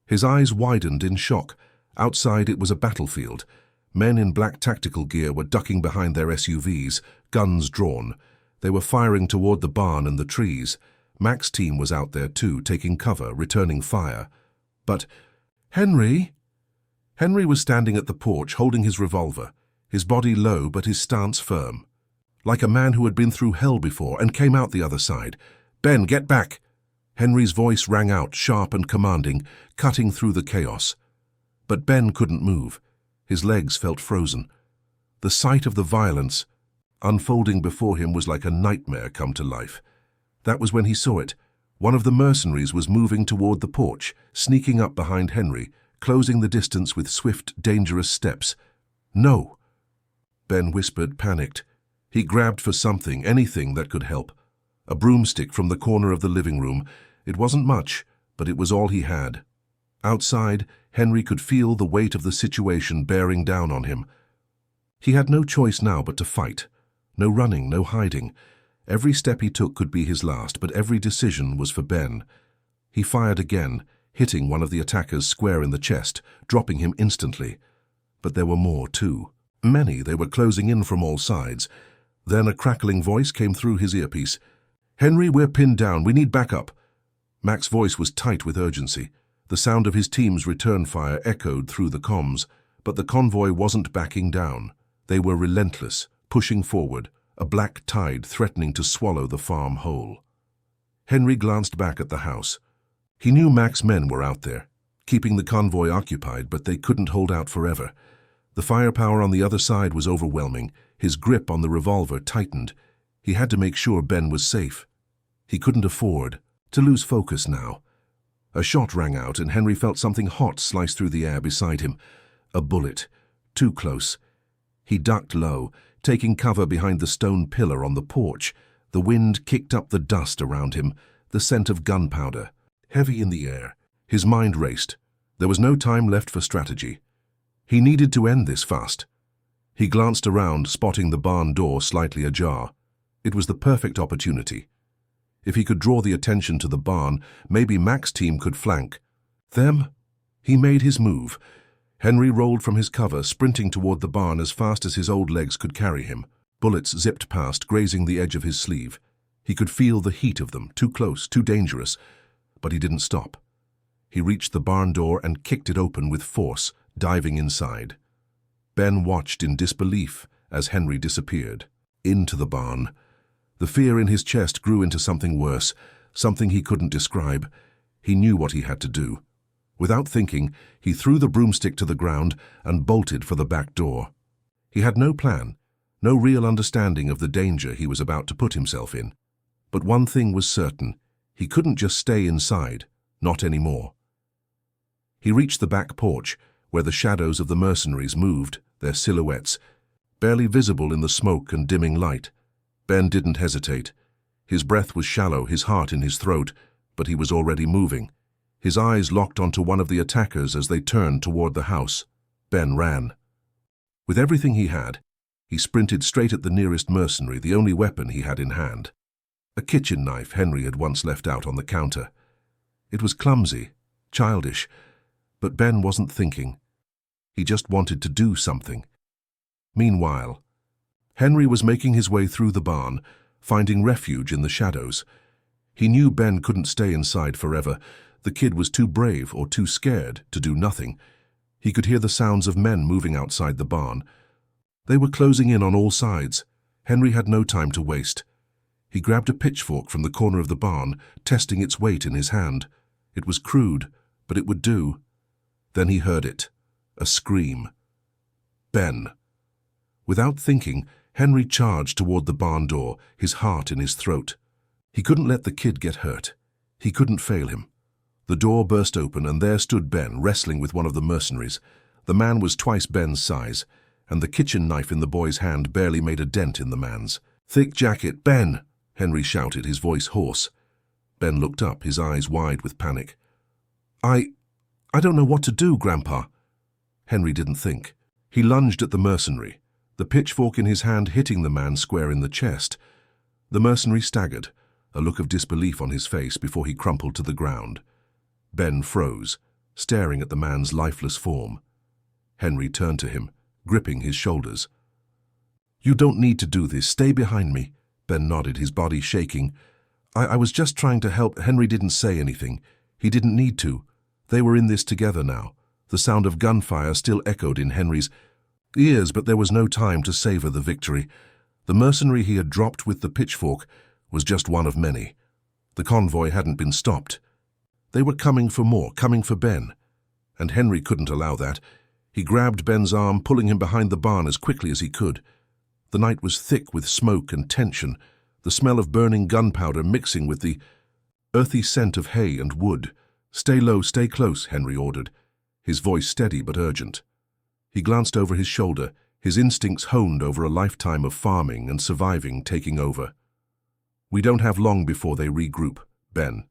His eyes widened in shock. Outside, it was a battlefield. Men in black tactical gear were ducking behind their SUVs, guns drawn. They were firing toward the barn and the trees. Mac's team was out there too, taking cover, returning fire. But Henry was standing at the porch, holding his revolver, his body low but his stance firm. Like a man who had been through hell before and came out the other side. "Ben, get back!" Henry's voice rang out, sharp and commanding, cutting through the chaos. But Ben couldn't move. His legs felt frozen. The sight of the violence unfolding before him was like a nightmare come to life. That was when he saw it. One of the mercenaries was moving toward the porch, sneaking up behind Henry, closing the distance with swift, dangerous steps. "No!" Ben whispered, panicked. He grabbed for something, anything that could help. A broomstick from the corner of the living room. It wasn't much, but it was all he had. Outside, Henry could feel the weight of the situation bearing down on him. He had no choice now but to fight. No running, no hiding. Every step he took could be his last, but every decision was for Ben. He fired again, hitting one of the attackers square in the chest, dropping him instantly. But there were more, too. Many. They were closing in from all sides. Then a crackling voice came through his earpiece. "Henry, we're pinned down. We need backup." Mac's voice was tight with urgency. The sound of his team's return fire echoed through the comms, but the convoy wasn't backing down. They were relentless, pushing forward, a black tide threatening to swallow the farm whole. Henry glanced back at the house. He knew Mac's men were out there, keeping the convoy occupied, but they couldn't hold out forever. The firepower on the other side was overwhelming. His grip on the revolver tightened. He had to make sure Ben was safe. He couldn't afford to lose focus now. A shot rang out, and Henry felt something hot slice through the air beside him. A bullet. Too close. He ducked low, taking cover behind the stone pillar on the porch. The wind kicked up the dust around him, the scent of gunpowder, heavy in the air. His mind raced. There was no time left for strategy. He needed to end this fast. He glanced around, spotting the barn door slightly ajar. It was the perfect opportunity. If he could draw the attention to the barn, maybe Mac's team could flank them. He made his move. Henry rolled from his cover, sprinting toward the barn as fast as his old legs could carry him. Bullets zipped past, grazing the edge of his sleeve. He could feel the heat of them, too close, too dangerous. But he didn't stop. He reached the barn door and kicked it open with force, diving inside. Ben watched in disbelief as Henry disappeared. Into the barn. The fear in his chest grew into something worse, something he couldn't describe. He knew what he had to do. Without thinking, he threw the broomstick to the ground and bolted for the back door. He had no plan, no real understanding of the danger he was about to put himself in. But one thing was certain. He couldn't just stay inside, not anymore. He reached the back porch, where the shadows of the mercenaries moved, their silhouettes, barely visible in the smoke and dimming light. Ben didn't hesitate. His breath was shallow, his heart in his throat, but he was already moving. His eyes locked onto one of the attackers as they turned toward the house. Ben ran. With everything he had, he sprinted straight at the nearest mercenary, the only weapon he had in hand. A kitchen knife Henry had once left out on the counter. It was clumsy, childish, but Ben wasn't thinking. He just wanted to do something. Meanwhile, Henry was making his way through the barn, finding refuge in the shadows. He knew Ben couldn't stay inside forever. The kid was too brave or too scared to do nothing. He could hear the sounds of men moving outside the barn. They were closing in on all sides. Henry had no time to waste. He grabbed a pitchfork from the corner of the barn, testing its weight in his hand. It was crude, but it would do. Then he heard it. A scream. Ben. Without thinking, Henry charged toward the barn door, his heart in his throat. He couldn't let the kid get hurt. He couldn't fail him. The door burst open, and there stood Ben, wrestling with one of the mercenaries. The man was twice Ben's size, and the kitchen knife in the boy's hand barely made a dent in the man's. "Thick jacket, Ben!" Henry shouted, his voice hoarse. Ben looked up, his eyes wide with panic. I don't know what to do, Grandpa." Henry didn't think. He lunged at the mercenary, the pitchfork in his hand hitting the man square in the chest. The mercenary staggered, a look of disbelief on his face before he crumpled to the ground. Ben froze, staring at the man's lifeless form. Henry turned to him, gripping his shoulders. "You don't need to do this. Stay behind me." Ben nodded, his body shaking. I was just trying to help." Henry didn't say anything. He didn't need to. They were in this together now. The sound of gunfire still echoed in Henry's ears, but there was no time to savor the victory. The mercenary he had dropped with the pitchfork was just one of many. The convoy hadn't been stopped. They were coming for more, coming for Ben. And Henry couldn't allow that. He grabbed Ben's arm, pulling him behind the barn as quickly as he could. The night was thick with smoke and tension, the smell of burning gunpowder mixing with the earthy scent of hay and wood. "Stay low, stay close," Henry ordered. his voice steady but urgent. He glanced over his shoulder, his instincts honed over a lifetime of farming and surviving taking over. "We don't have long before they regroup," Ben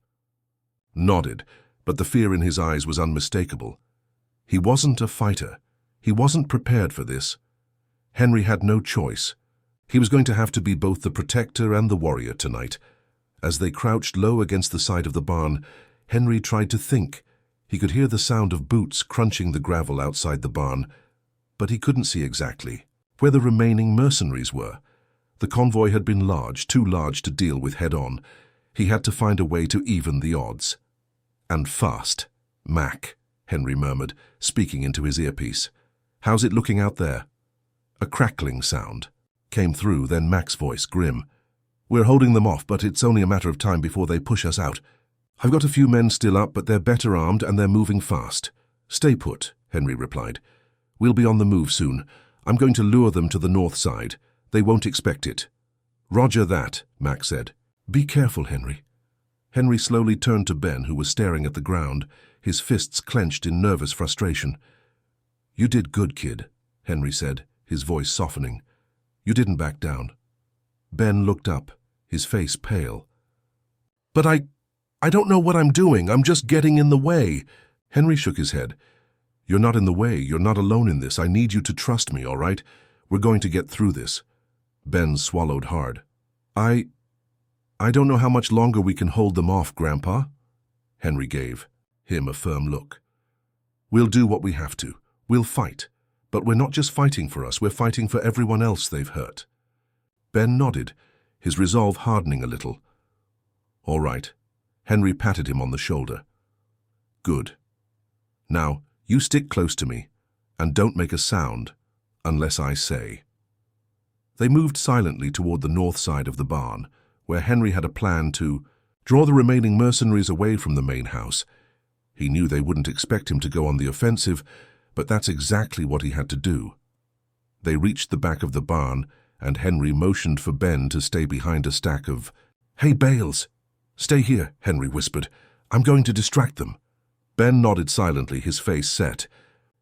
nodded, but the fear in his eyes was unmistakable. He wasn't a fighter. He wasn't prepared for this. Henry had no choice. He was going to have to be both the protector and the warrior tonight. As they crouched low against the side of the barn, Henry tried to think. He could hear the sound of boots crunching the gravel outside the barn, but he couldn't see exactly where the remaining mercenaries were. The convoy had been large, too large to deal with head-on. He had to find a way to even the odds. "And fast." "Mac," Henry murmured, speaking into his earpiece. "How's it looking out there?" A crackling sound came through, then Mac's voice, grim. "We're holding them off, but it's only a matter of time before they push us out. I've got a few men still up, but they're better armed and they're moving fast." "Stay put," Henry replied. "We'll be on the move soon. I'm going to lure them to the north side. They won't expect it." "Roger that," Mac said. "Be careful, Henry." Henry slowly turned to Ben, who was staring at the ground, his fists clenched in nervous frustration. "You did good, kid," Henry said, his voice softening. "You didn't back down." Ben looked up, his face pale. "But I don't know what I'm doing. I'm just getting in the way." Henry shook his head. "You're not in the way. You're not alone in this. I need you to trust me, all right? We're going to get through this." Ben swallowed hard. I don't know how much longer we can hold them off, Grandpa." Henry gave him a firm look. "We'll do what we have to. We'll fight. But we're not just fighting for us. We're fighting for everyone else they've hurt." Ben nodded, his resolve hardening a little. "All right." Henry patted him on the shoulder. "Good. Now, you stick close to me, and don't make a sound, unless I say." They moved silently toward the north side of the barn, where Henry had a plan to draw the remaining mercenaries away from the main house. He knew they wouldn't expect him to go on the offensive, but that's exactly what he had to do. They reached the back of the barn, and Henry motioned for Ben to stay behind a stack of, "Hey, bales!" "Stay here," Henry whispered. "I'm going to distract them." Ben nodded silently, his face set.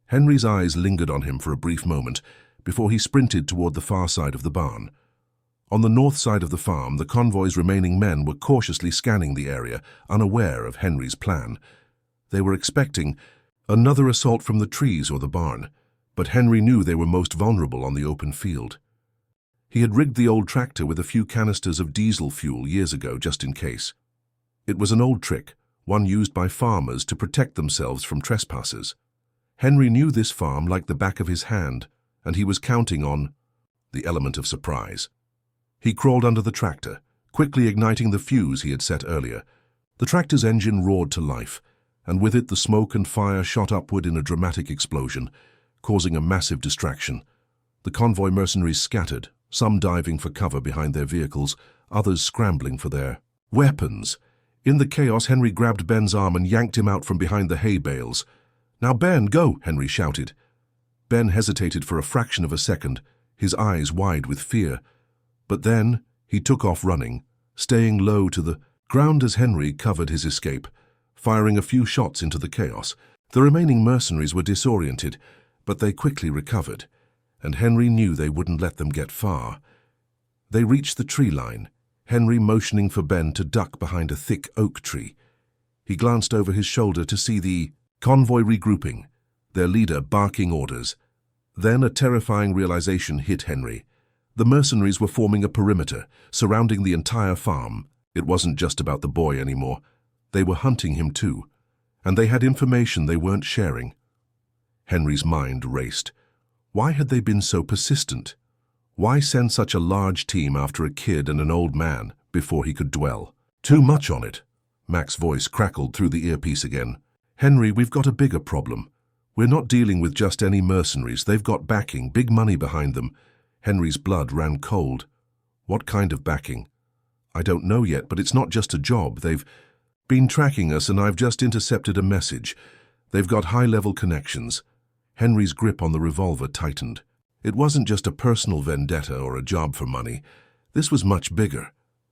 Henry's eyes lingered on him for a brief moment, before he sprinted toward the far side of the barn. On the north side of the farm, the convoy's remaining men were cautiously scanning the area, unaware of Henry's plan. They were expecting another assault from the trees or the barn, but Henry knew they were most vulnerable on the open field. He had rigged the old tractor with a few canisters of diesel fuel years ago, just in case. It was an old trick, one used by farmers to protect themselves from trespassers. Henry knew this farm like the back of his hand, and he was counting on the element of surprise. He crawled under the tractor, quickly igniting the fuse he had set earlier. The tractor's engine roared to life, and with it the smoke and fire shot upward in a dramatic explosion, causing a massive distraction. The convoy mercenaries scattered, some diving for cover behind their vehicles, others scrambling for their weapons. In the chaos, Henry grabbed Ben's arm and yanked him out from behind the hay bales. "Now, Ben, go!" Henry shouted. Ben hesitated for a fraction of a second, his eyes wide with fear. But then he took off running, staying low to the ground as Henry covered his escape, firing a few shots into the chaos. The remaining mercenaries were disoriented, but they quickly recovered, and Henry knew they wouldn't let them get far. They reached the tree line, Henry motioning for Ben to duck behind a thick oak tree. He glanced over his shoulder to see the convoy regrouping, their leader barking orders. Then a terrifying realization hit Henry. The mercenaries were forming a perimeter, surrounding the entire farm. It wasn't just about the boy anymore. They were hunting him too, and they had information they weren't sharing. Henry's mind raced. Why had they been so persistent? Why send such a large team after a kid and an old man before he could dwell? "Too much on it." Mac's voice crackled through the earpiece again. "Henry, we've got a bigger problem. We're not dealing with just any mercenaries. They've got backing, big money behind them." Henry's blood ran cold. "What kind of backing?" "I don't know yet, but it's not just a job. They've been tracking us, and I've just intercepted a message. They've got high-level connections." Henry's grip on the revolver tightened. It wasn't just a personal vendetta or a job for money. This was much bigger.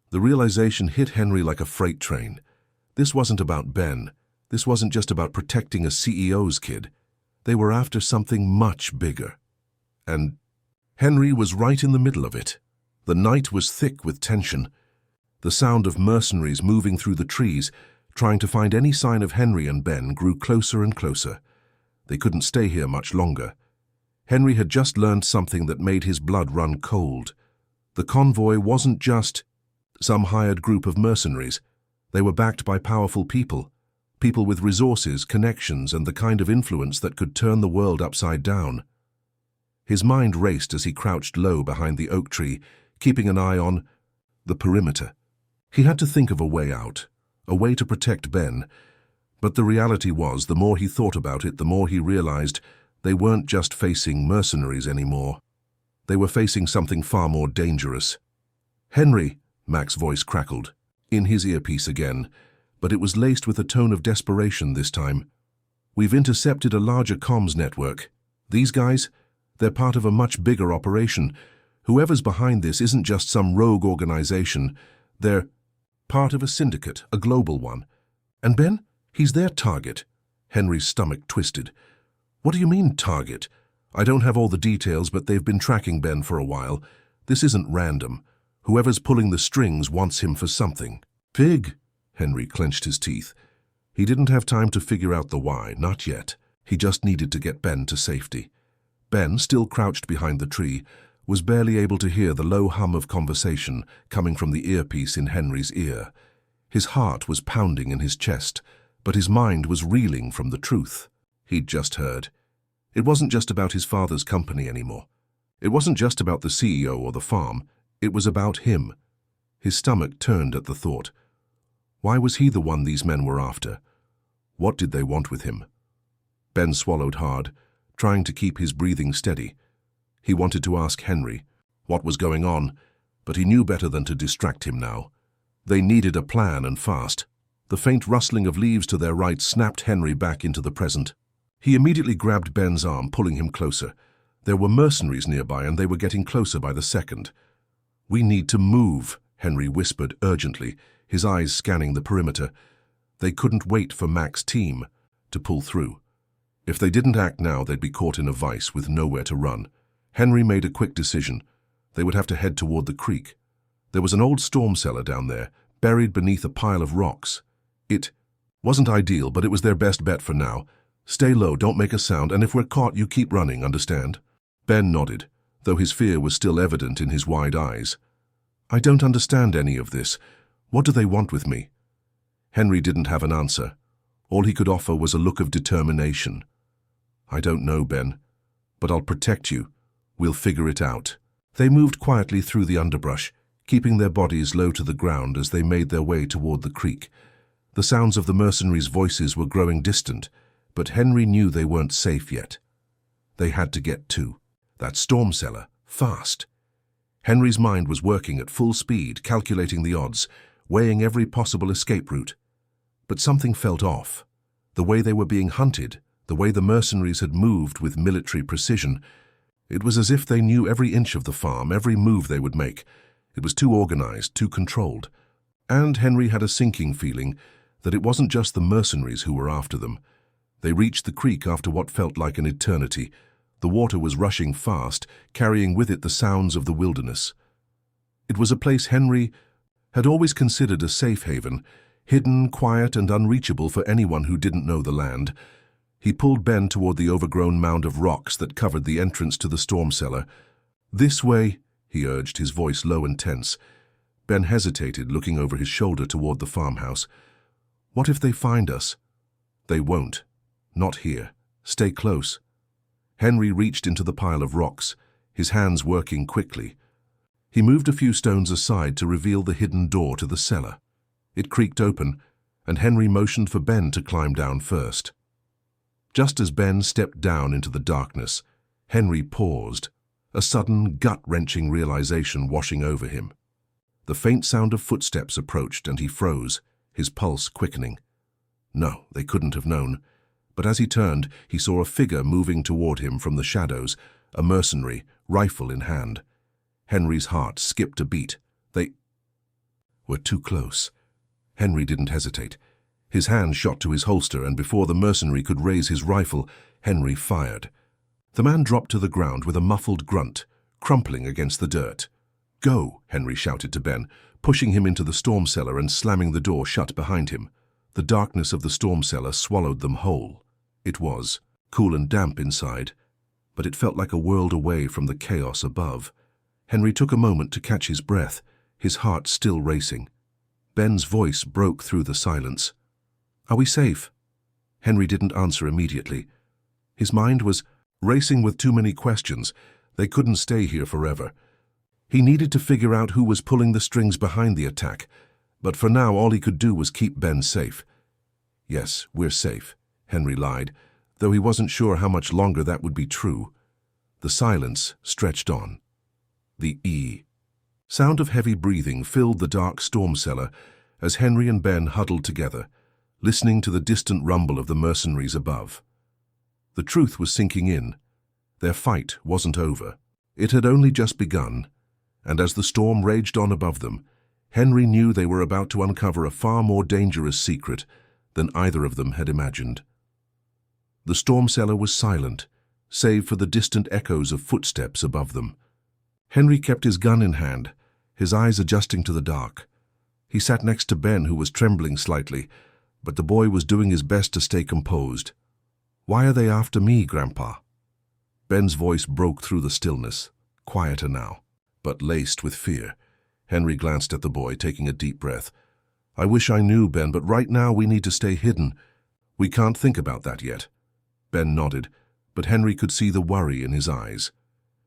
The realization hit Henry like a freight train. This wasn't about Ben. This wasn't just about protecting a CEO's kid. They were after something much bigger. And Henry was right in the middle of it. The night was thick with tension. The sound of mercenaries moving through the trees, trying to find any sign of Henry and Ben, grew closer and closer. They couldn't stay here much longer. Henry had just learned something that made his blood run cold. The convoy wasn't just some hired group of mercenaries. They were backed by powerful people with resources, connections, and the kind of influence that could turn the world upside down. His mind raced as he crouched low behind the oak tree, keeping an eye on the perimeter. He had to think of a way out, a way to protect Ben, but the reality was, the more he thought about it, the more he realized they weren't just facing mercenaries anymore. They were facing something far more dangerous. "Henry," Mac's voice crackled, in his earpiece again, but it was laced with a tone of desperation this time. "We've intercepted a larger comms network. These guys, they're part of a much bigger operation. Whoever's behind this isn't just some rogue organization. They're part of a syndicate, a global one. And Ben, he's their target." Henry's stomach twisted. "What do you mean, target? I don't have all the details, but they've been tracking Ben for a while. This isn't random. Whoever's pulling the strings wants him for something." "Fig!" Henry clenched his teeth. He didn't have time to figure out the why, not yet. He just needed to get Ben to safety. Ben, still crouched behind the tree, was barely able to hear the low hum of conversation coming from the earpiece in Henry's ear. His heart was pounding in his chest, but his mind was reeling from the truth he'd just heard. It wasn't just about his father's company anymore. It wasn't just about the CEO or the farm. It was about him. His stomach turned at the thought. Why was he the one these men were after? What did they want with him? Ben swallowed hard, trying to keep his breathing steady. He wanted to ask Henry what was going on, but he knew better than to distract him now. They needed a plan, and fast. The faint rustling of leaves to their right snapped Henry back into the present. He immediately grabbed Ben's arm, pulling him closer. There were mercenaries nearby, and they were getting closer by the second. "We need to move," Henry whispered urgently, his eyes scanning the perimeter. They couldn't wait for Mac's team to pull through. If they didn't act now, they'd be caught in a vice with nowhere to run. Henry made a quick decision. They would have to head toward the creek. There was an old storm cellar down there, buried beneath a pile of rocks. It wasn't ideal, but it was their best bet for now. "Stay low, don't make a sound, and if we're caught, you keep running, understand?" Ben nodded, though his fear was still evident in his wide eyes. "I don't understand any of this. What do they want with me?" Henry didn't have an answer. All he could offer was a look of determination. "I don't know, Ben, but I'll protect you. We'll figure it out." They moved quietly through the underbrush, keeping their bodies low to the ground as they made their way toward the creek. The sounds of the mercenaries' voices were growing distant, but Henry knew they weren't safe yet. They had to get to that storm cellar, fast. Henry's mind was working at full speed, calculating the odds, weighing every possible escape route. But something felt off. The way they were being hunted, the way the mercenaries had moved with military precision. It was as if they knew every inch of the farm, every move they would make. It was too organized, too controlled. And Henry had a sinking feeling that it wasn't just the mercenaries who were after them. They reached the creek after what felt like an eternity. The water was rushing fast, carrying with it the sounds of the wilderness. It was a place Henry had always considered a safe haven, hidden, quiet, and unreachable for anyone who didn't know the land. He pulled Ben toward the overgrown mound of rocks that covered the entrance to the storm cellar. "This way," he urged, his voice low and tense. Ben hesitated, looking over his shoulder toward the farmhouse. "What if they find us?" "They won't. Not here. Stay close." Henry reached into the pile of rocks, his hands working quickly. He moved a few stones aside to reveal the hidden door to the cellar. It creaked open, and Henry motioned for Ben to climb down first. Just as Ben stepped down into the darkness, Henry paused, a sudden, gut-wrenching realization washing over him. The faint sound of footsteps approached, and he froze, his pulse quickening. No, they couldn't have known. But as he turned, he saw a figure moving toward him from the shadows, a mercenary, rifle in hand. Henry's heart skipped a beat. They were too close. Henry didn't hesitate. His hand shot to his holster, and before the mercenary could raise his rifle, Henry fired. The man dropped to the ground with a muffled grunt, crumpling against the dirt. "Go," Henry shouted to Ben, pushing him into the storm cellar and slamming the door shut behind him. The darkness of the storm cellar swallowed them whole. It was cool and damp inside, but it felt like a world away from the chaos above. Henry took a moment to catch his breath, his heart still racing. Ben's voice broke through the silence. "Are we safe?" Henry didn't answer immediately. His mind was racing with too many questions. They couldn't stay here forever. He needed to figure out who was pulling the strings behind the attack, but for now all he could do was keep Ben safe. "Yes, we're safe," Henry lied, though he wasn't sure how much longer that would be true. The silence stretched on. The sound of heavy breathing filled the dark storm cellar as Henry and Ben huddled together, listening to the distant rumble of the mercenaries above. The truth was sinking in. Their fight wasn't over. It had only just begun, and as the storm raged on above them, Henry knew they were about to uncover a far more dangerous secret than either of them had imagined. The storm cellar was silent, save for the distant echoes of footsteps above them. Henry kept his gun in hand, his eyes adjusting to the dark. He sat next to Ben, who was trembling slightly, but the boy was doing his best to stay composed. "Why are they after me, Grandpa?" Ben's voice broke through the stillness, quieter now, but laced with fear. Henry glanced at the boy, taking a deep breath. "I wish I knew, Ben, but right now we need to stay hidden. We can't think about that yet." Ben nodded, but Henry could see the worry in his eyes.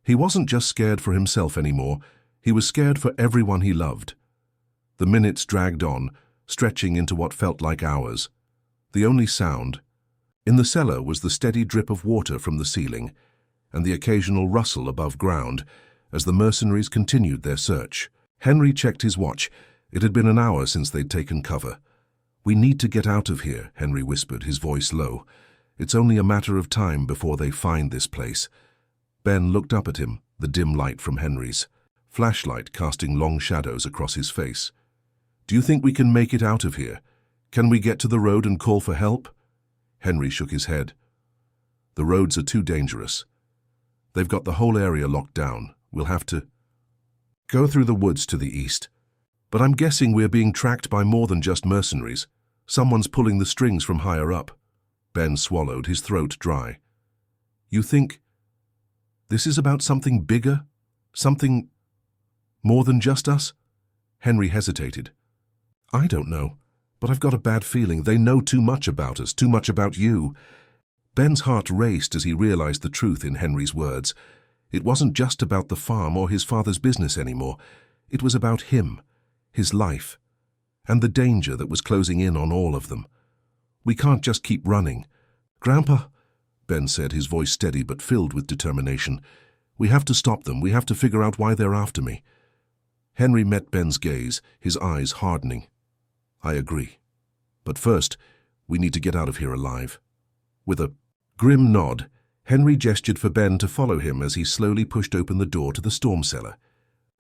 He wasn't just scared for himself anymore, he was scared for everyone he loved. The minutes dragged on, stretching into what felt like hours. The only sound in the cellar was the steady drip of water from the ceiling, and the occasional rustle above ground as the mercenaries continued their search. Henry checked his watch. It had been an hour since they'd taken cover. "We need to get out of here," Henry whispered, his voice low. "It's only a matter of time before they find this place." Ben looked up at him, the dim light from Henry's flashlight casting long shadows across his face. "Do you think we can make it out of here? Can we get to the road and call for help?" Henry shook his head. "The roads are too dangerous. They've got the whole area locked down. We'll have to go through the woods to the east. But I'm guessing we're being tracked by more than just mercenaries. Someone's pulling the strings from higher up." Ben swallowed, his throat dry. "You think this is about something bigger? Something more than just us?" Henry hesitated. "I don't know, but I've got a bad feeling they know too much about us, too much about you." Ben's heart raced as he realized the truth in Henry's words. It wasn't just about the farm or his father's business anymore. It was about him, his life, and the danger that was closing in on all of them. "We can't just keep running." "Grandpa," Ben said, his voice steady but filled with determination, "we have to stop them. We have to figure out why they're after me." Henry met Ben's gaze, his eyes hardening. "I agree. But first, we need to get out of here alive." With a grim nod, Henry gestured for Ben to follow him as he slowly pushed open the door to the storm cellar.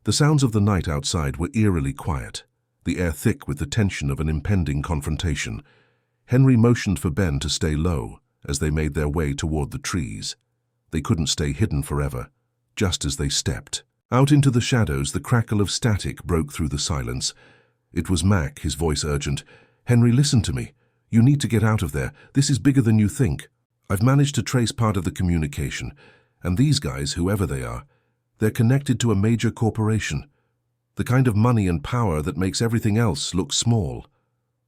The sounds of the night outside were eerily quiet, the air thick with the tension of an impending confrontation. Henry motioned for Ben to stay low as they made their way toward the trees. They couldn't stay hidden forever. Just as they stepped out into the shadows, the crackle of static broke through the silence. It was Mac, his voice urgent. "Henry, listen to me. You need to get out of there. This is bigger than you think. I've managed to trace part of the communication, and these guys, whoever they are, they're connected to a major corporation. The kind of money and power that makes everything else look small.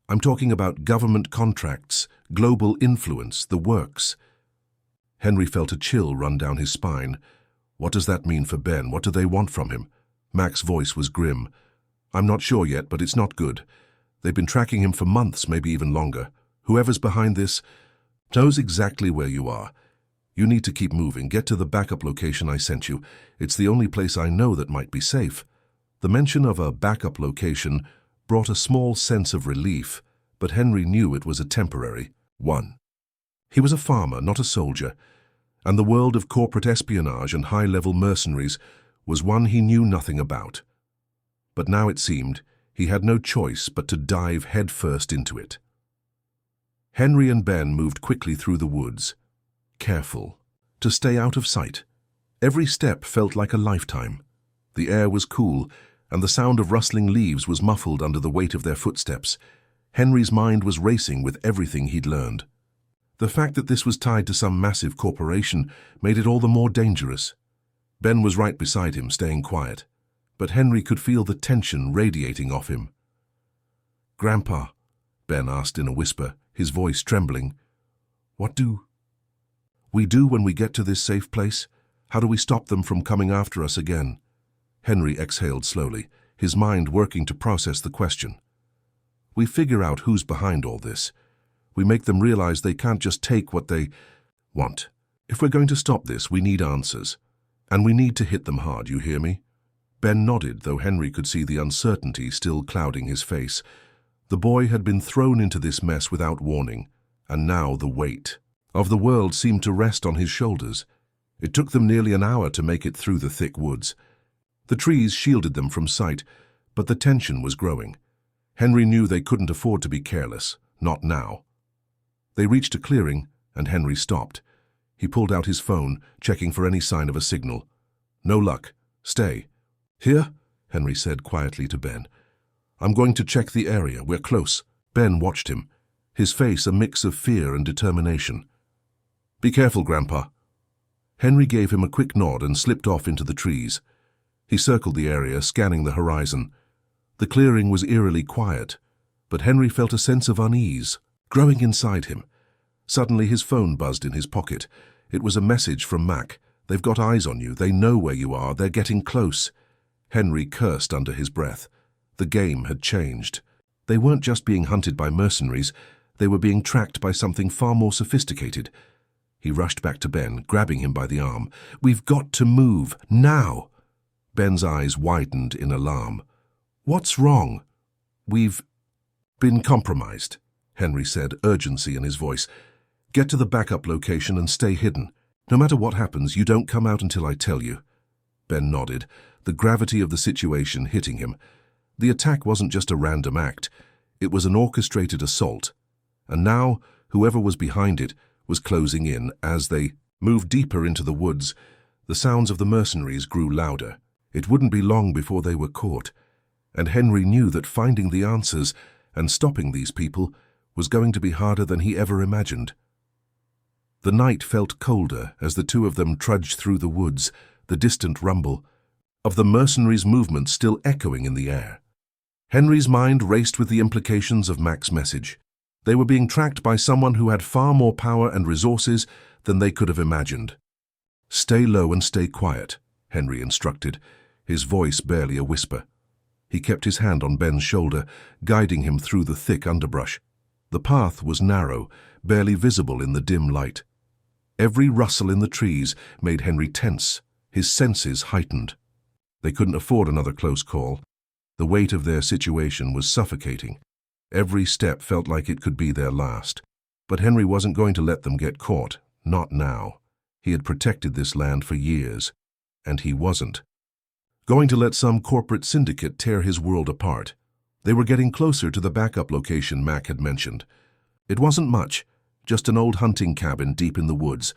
I'm talking about government contracts, global influence, the works." Henry felt a chill run down his spine. What does that mean for Ben? What do they want from him? Mac's voice was grim. "I'm not sure yet, but it's not good. They've been tracking him for months, maybe even longer. Whoever's behind this knows exactly where you are. You need to keep moving. Get to the backup location I sent you. It's the only place I know that might be safe." The mention of a backup location brought a small sense of relief, but Henry knew it was a temporary one. He was a farmer, not a soldier, and the world of corporate espionage and high-level mercenaries was one he knew nothing about. But now it seemed he had no choice but to dive headfirst into it. Henry and Ben moved quickly through the woods, careful, to stay out of sight. Every step felt like a lifetime. The air was cool, and the sound of rustling leaves was muffled under the weight of their footsteps. Henry's mind was racing with everything he'd learned. The fact that this was tied to some massive corporation made it all the more dangerous. Ben was right beside him, staying quiet, but Henry could feel the tension radiating off him. "Grandpa," Ben asked in a whisper, his voice trembling, "what do we do when we get to this safe place? How do we stop them from coming after us again?" Henry exhaled slowly, his mind working to process the question. "We figure out who's behind all this. We make them realize they can't just take what they want. If we're going to stop this, we need answers. And we need to hit them hard, you hear me?" Ben nodded, though Henry could see the uncertainty still clouding his face. The boy had been thrown into this mess without warning, and now the weight of the world seemed to rest on his shoulders. It took them nearly an hour to make it through the thick woods. The trees shielded them from sight, but the tension was growing. Henry knew they couldn't afford to be careless, not now. They reached a clearing, and Henry stopped. He pulled out his phone, checking for any sign of a signal. "No luck. Stay." "Here?" Henry said quietly to Ben. "I'm going to check the area. We're close." Ben watched him, his face a mix of fear and determination. "Be careful, Grandpa." Henry gave him a quick nod and slipped off into the trees. He circled the area, scanning the horizon. The clearing was eerily quiet, but Henry felt a sense of unease growing inside him. Suddenly his phone buzzed in his pocket. It was a message from Mac. "They've got eyes on you. They know where you are. They're getting close." Henry cursed under his breath. The game had changed. They weren't just being hunted by mercenaries. They were being tracked by something far more sophisticated. He rushed back to Ben, grabbing him by the arm. "We've got to move, now!" Ben's eyes widened in alarm. "What's wrong?" "We've been compromised," Henry said, urgency in his voice. "Get to the backup location and stay hidden. No matter what happens, you don't come out until I tell you." Ben nodded, the gravity of the situation hitting him. The attack wasn't just a random act. It was an orchestrated assault. And now, whoever was behind it was closing in. As they moved deeper into the woods, the sounds of the mercenaries grew louder. It wouldn't be long before they were caught. And Henry knew that finding the answers and stopping these people was going to be harder than he ever imagined. The night felt colder as the two of them trudged through the woods, the distant rumble of the mercenaries' movement still echoing in the air. Henry's mind raced with the implications of Mac's message. They were being tracked by someone who had far more power and resources than they could have imagined. "Stay low and stay quiet," Henry instructed, his voice barely a whisper. He kept his hand on Ben's shoulder, guiding him through the thick underbrush. The path was narrow, barely visible in the dim light. Every rustle in the trees made Henry tense, his senses heightened. They couldn't afford another close call. The weight of their situation was suffocating. Every step felt like it could be their last. But Henry wasn't going to let them get caught, not now. He had protected this land for years, and he wasn't going to let some corporate syndicate tear his world apart. They were getting closer to the backup location Mac had mentioned. It wasn't much, just an old hunting cabin deep in the woods,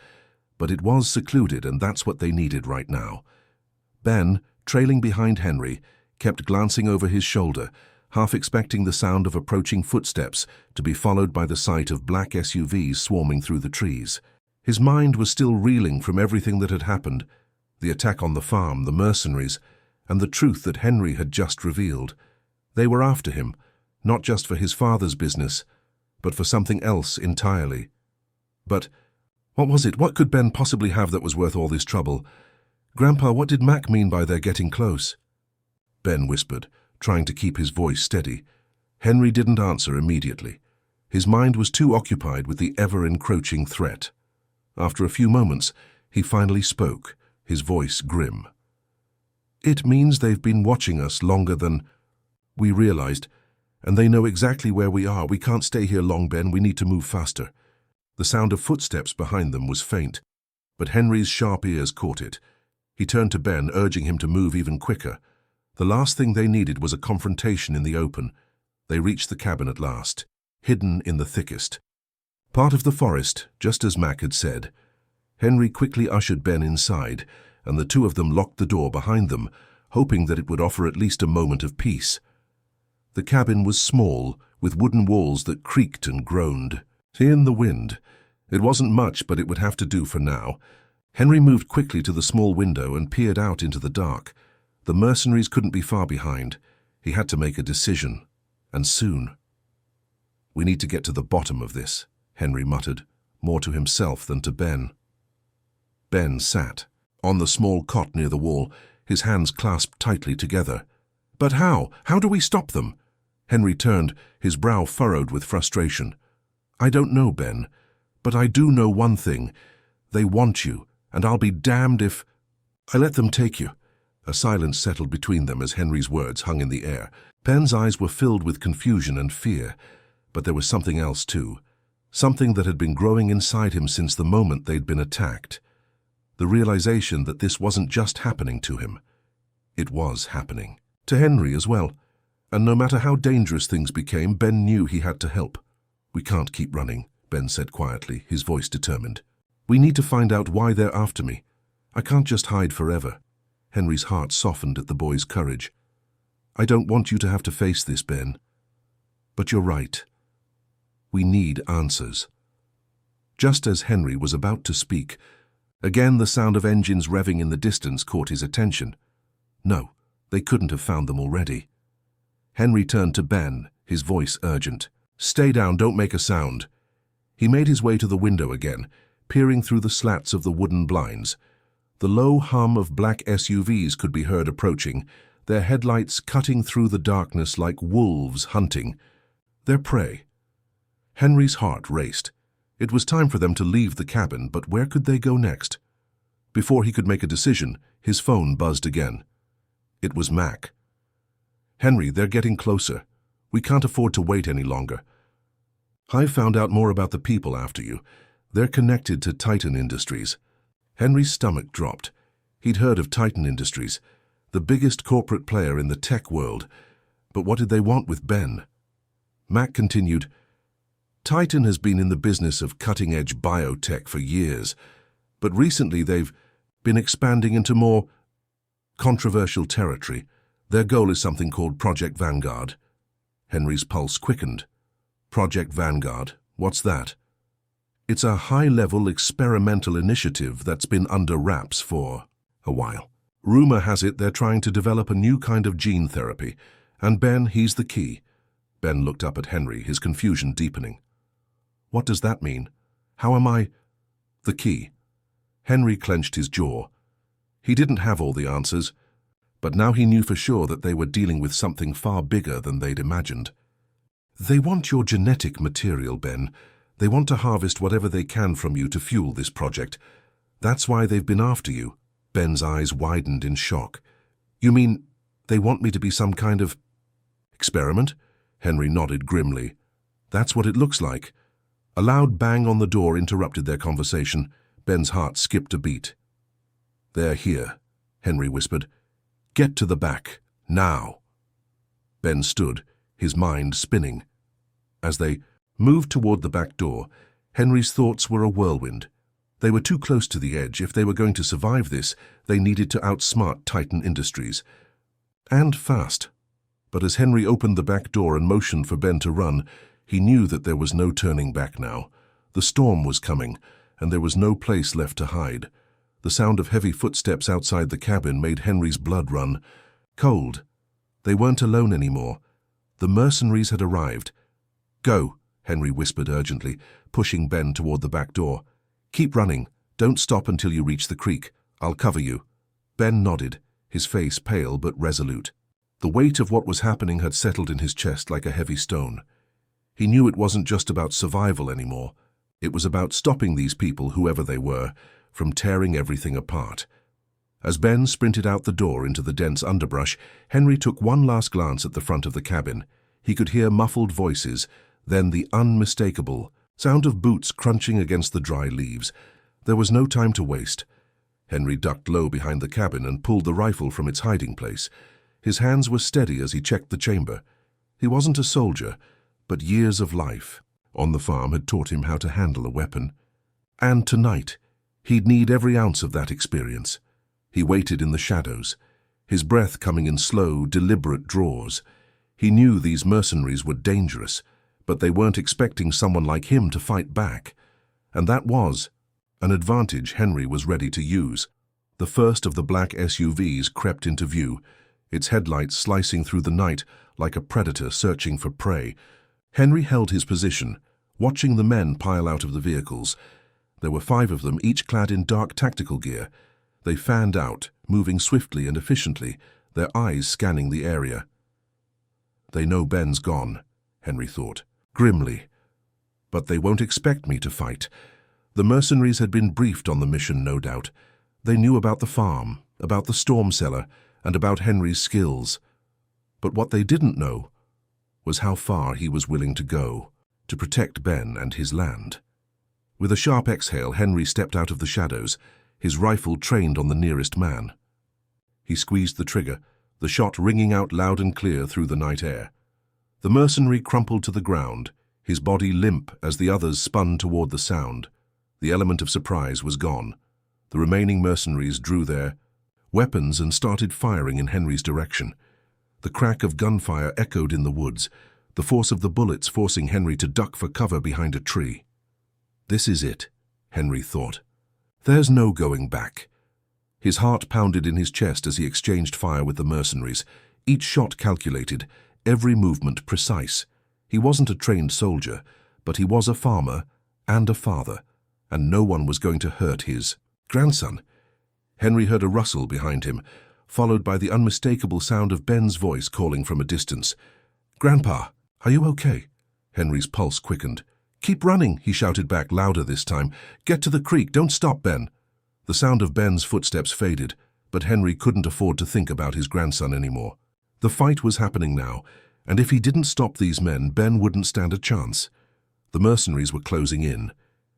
but it was secluded, and that's what they needed right now. Ben, trailing behind Henry, kept glancing over his shoulder, half expecting the sound of approaching footsteps to be followed by the sight of black SUVs swarming through the trees. His mind was still reeling from everything that had happened, the attack on the farm, the mercenaries, and the truth that Henry had just revealed. They were after him, not just for his father's business, but for something else entirely. But what was it? What could Ben possibly have that was worth all this trouble? "Grandpa, what did Mac mean by their getting close?" Ben whispered, trying to keep his voice steady. Henry didn't answer immediately. His mind was too occupied with the ever-encroaching threat. After a few moments, he finally spoke, his voice grim. "It means they've been watching us longer than we realized, and they know exactly where we are. We can't stay here long, Ben. We need to move faster." The sound of footsteps behind them was faint, but Henry's sharp ears caught it. He turned to Ben, urging him to move even quicker. The last thing they needed was a confrontation in the open. They reached the cabin at last, hidden in the thickest. Part of the forest, just as Mac had said. Henry quickly ushered Ben inside, and the two of them locked the door behind them, hoping that it would offer at least a moment of peace. The cabin was small, with wooden walls that creaked and groaned. In the wind. It wasn't much, but it would have to do for now. Henry moved quickly to the small window and peered out into the dark. The mercenaries couldn't be far behind. He had to make a decision, and soon. "We need to get to the bottom of this," Henry muttered, more to himself than to Ben. Ben sat on the small cot near the wall, his hands clasped tightly together. "But how? How do we stop them?" Henry turned, his brow furrowed with frustration. "I don't know, Ben, but I do know one thing. They want you, and I'll be damned if I let them take you." A silence settled between them as Henry's words hung in the air. Ben's eyes were filled with confusion and fear, but there was something else too, something that had been growing inside him since the moment they'd been attacked. The realization that this wasn't just happening to him. It was happening. To Henry as well. And no matter how dangerous things became, Ben knew he had to help. "We can't keep running," Ben said quietly, his voice determined. "We need to find out why they're after me. I can't just hide forever." Henry's heart softened at the boy's courage. "I don't want you to have to face this, Ben. But you're right. We need answers." Just as Henry was about to speak, again the sound of engines revving in the distance caught his attention. No, they couldn't have found them already. Henry turned to Ben, his voice urgent. "Stay down, don't make a sound." He made his way to the window again, peering through the slats of the wooden blinds. The low hum of black SUVs could be heard approaching, their headlights cutting through the darkness like wolves hunting their prey. Henry's heart raced. It was time for them to leave the cabin, but where could they go next? Before he could make a decision, his phone buzzed again. It was Mac. "Henry, they're getting closer. We can't afford to wait any longer. I've found out more about the people after you. They're connected to Titan Industries." Henry's stomach dropped. He'd heard of Titan Industries, the biggest corporate player in the tech world. But what did they want with Ben? Mac continued, "Titan has been in the business of cutting-edge biotech for years, but recently they've been expanding into more controversial territory. Their goal is something called Project Vanguard." Henry's pulse quickened. "Project Vanguard? What's that?" "It's a high-level experimental initiative that's been under wraps for a while. Rumor has it they're trying to develop a new kind of gene therapy, and Ben, he's the key." Ben looked up at Henry, his confusion deepening. "What does that mean? How am I the key?" Henry clenched his jaw. He didn't have all the answers, but now he knew for sure that they were dealing with something far bigger than they'd imagined. "They want your genetic material, Ben. They want to harvest whatever they can from you to fuel this project. That's why they've been after you." Ben's eyes widened in shock. "You mean they want me to be some kind of experiment?" Henry nodded grimly. "That's what it looks like." A loud bang on the door interrupted their conversation. Ben's heart skipped a beat. "They're here," Henry whispered. "Get to the back, now." Ben stood, his mind spinning. As they moved toward the back door, Henry's thoughts were a whirlwind. They were too close to the edge. If they were going to survive this, they needed to outsmart Titan Industries. And fast. But as Henry opened the back door and motioned for Ben to run, he knew that there was no turning back now. The storm was coming, and there was no place left to hide. The sound of heavy footsteps outside the cabin made Henry's blood run cold. They weren't alone anymore. The mercenaries had arrived. "Go," Henry whispered urgently, pushing Ben toward the back door. "Keep running. Don't stop until you reach the creek. I'll cover you." Ben nodded, his face pale but resolute. The weight of what was happening had settled in his chest like a heavy stone. He knew it wasn't just about survival anymore. It was about stopping these people, whoever they were, from tearing everything apart. As Ben sprinted out the door into the dense underbrush, Henry took one last glance at the front of the cabin. He could hear muffled voices, then the unmistakable sound of boots crunching against the dry leaves. There was no time to waste. Henry ducked low behind the cabin and pulled the rifle from its hiding place. His hands were steady as he checked the chamber. He wasn't a soldier, but years of life, on the farm had taught him how to handle a weapon. And tonight, he'd need every ounce of that experience. He waited in the shadows, his breath coming in slow, deliberate draws. He knew these mercenaries were dangerous, but they weren't expecting someone like him to fight back. And that was an advantage Henry was ready to use. The first of the black SUVs crept into view, its headlights slicing through the night like a predator searching for prey. Henry held his position, watching the men pile out of the vehicles. There were 5 of them, each clad in dark tactical gear. They fanned out, moving swiftly and efficiently, their eyes scanning the area. They know Ben's gone, Henry thought, grimly. But they won't expect me to fight. The mercenaries had been briefed on the mission, no doubt. They knew about the farm, about the storm cellar, and about Henry's skills. But what they didn't know was how far he was willing to go to protect Ben and his land. With a sharp exhale, Henry stepped out of the shadows, his rifle trained on the nearest man. He squeezed the trigger, the shot ringing out loud and clear through the night air. The mercenary crumpled to the ground, his body limp as the others spun toward the sound. The element of surprise was gone. The remaining mercenaries drew their weapons and started firing in Henry's direction. The crack of gunfire echoed in the woods, the force of the bullets forcing Henry to duck for cover behind a tree. This is it, Henry thought. There's no going back. His heart pounded in his chest as he exchanged fire with the mercenaries, each shot calculated, every movement precise. He wasn't a trained soldier, but he was a farmer and a father, and no one was going to hurt his grandson. Henry heard a rustle behind him, followed by the unmistakable sound of Ben's voice calling from a distance. "Grandpa, are you okay?" Henry's pulse quickened. "Keep running," he shouted back, louder this time. "Get to the creek, don't stop, Ben." The sound of Ben's footsteps faded, but Henry couldn't afford to think about his grandson anymore. The fight was happening now, and if he didn't stop these men, Ben wouldn't stand a chance. The mercenaries were closing in.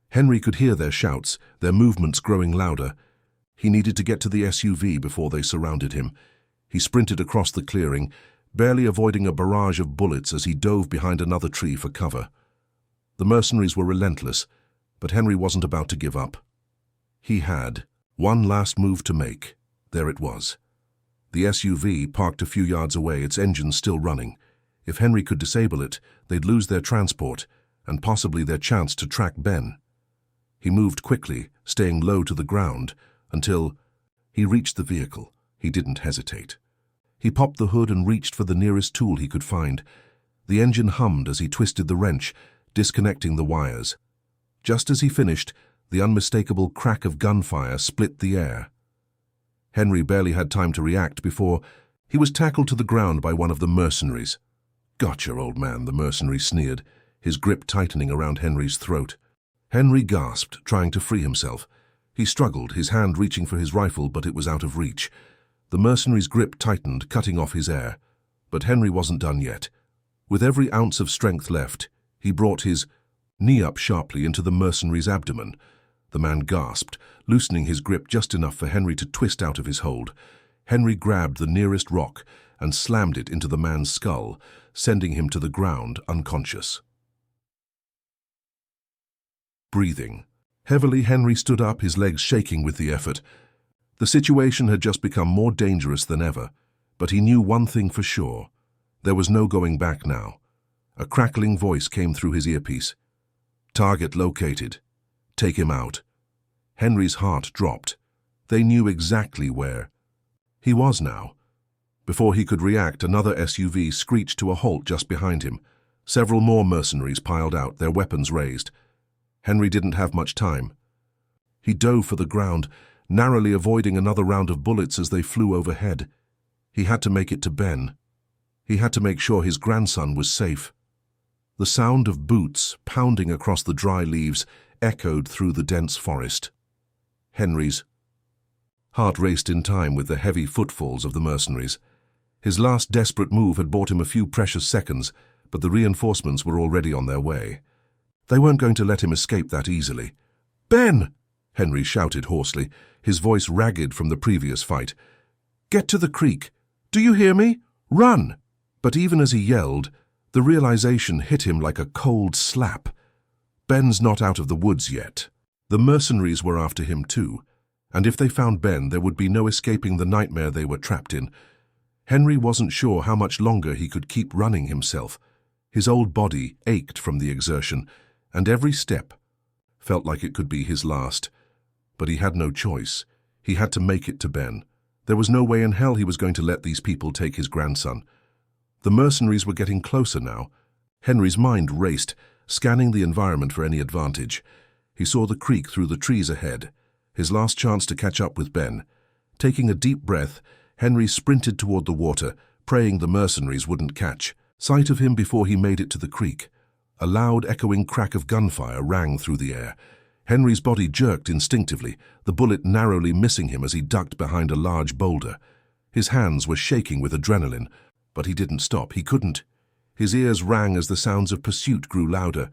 Henry could hear their shouts, their movements growing louder. He needed to get to the SUV before they surrounded him. He sprinted across the clearing, barely avoiding a barrage of bullets as he dove behind another tree for cover. The mercenaries were relentless, but Henry wasn't about to give up. He had one last move to make. There it was. The SUV parked a few yards away, its engine still running. If Henry could disable it, they'd lose their transport, and possibly their chance to track Ben. He moved quickly, staying low to the ground, until he reached the vehicle. He didn't hesitate. He popped the hood and reached for the nearest tool he could find. The engine hummed as he twisted the wrench, disconnecting the wires. Just as he finished, the unmistakable crack of gunfire split the air. Henry barely had time to react before he was tackled to the ground by one of the mercenaries. "Gotcha, old man," the mercenary sneered, his grip tightening around Henry's throat. Henry gasped, trying to free himself. He struggled, his hand reaching for his rifle, but it was out of reach. The mercenary's grip tightened, cutting off his air. But Henry wasn't done yet. With every ounce of strength left, he brought his knee up sharply into the mercenary's abdomen. The man gasped, loosening his grip just enough for Henry to twist out of his hold. Henry grabbed the nearest rock and slammed it into the man's skull, sending him to the ground unconscious. Breathing heavily, Henry stood up, his legs shaking with the effort. The situation had just become more dangerous than ever, but he knew one thing for sure. There was no going back now. A crackling voice came through his earpiece. "Target located. Take him out." Henry's heart dropped. They knew exactly where he was now. Before he could react, another SUV screeched to a halt just behind him. Several more mercenaries piled out, their weapons raised. Henry didn't have much time. He dove for the ground, narrowly avoiding another round of bullets as they flew overhead. He had to make it to Ben. He had to make sure his grandson was safe. The sound of boots pounding across the dry leaves echoed through the dense forest. Henry's heart raced in time with the heavy footfalls of the mercenaries. His last desperate move had bought him a few precious seconds, but the reinforcements were already on their way. They weren't going to let him escape that easily. "Ben!" Henry shouted hoarsely, his voice ragged from the previous fight. "Get to the creek. Do you hear me? Run!" But even as he yelled, the realization hit him like a cold slap. Ben's not out of the woods yet. The mercenaries were after him too, and if they found Ben, there would be no escaping the nightmare they were trapped in. Henry wasn't sure how much longer he could keep running himself. His old body ached from the exertion, and every step felt like it could be his last. But he had no choice. He had to make it to Ben. There was no way in hell he was going to let these people take his grandson. The mercenaries were getting closer now. Henry's mind raced, scanning the environment for any advantage. He saw the creek through the trees ahead, his last chance to catch up with Ben. Taking a deep breath, Henry sprinted toward the water, praying the mercenaries wouldn't catch sight of him before he made it to the creek. A loud, echoing crack of gunfire rang through the air. Henry's body jerked instinctively, the bullet narrowly missing him as he ducked behind a large boulder. His hands were shaking with adrenaline, but he didn't stop. He couldn't. His ears rang as the sounds of pursuit grew louder.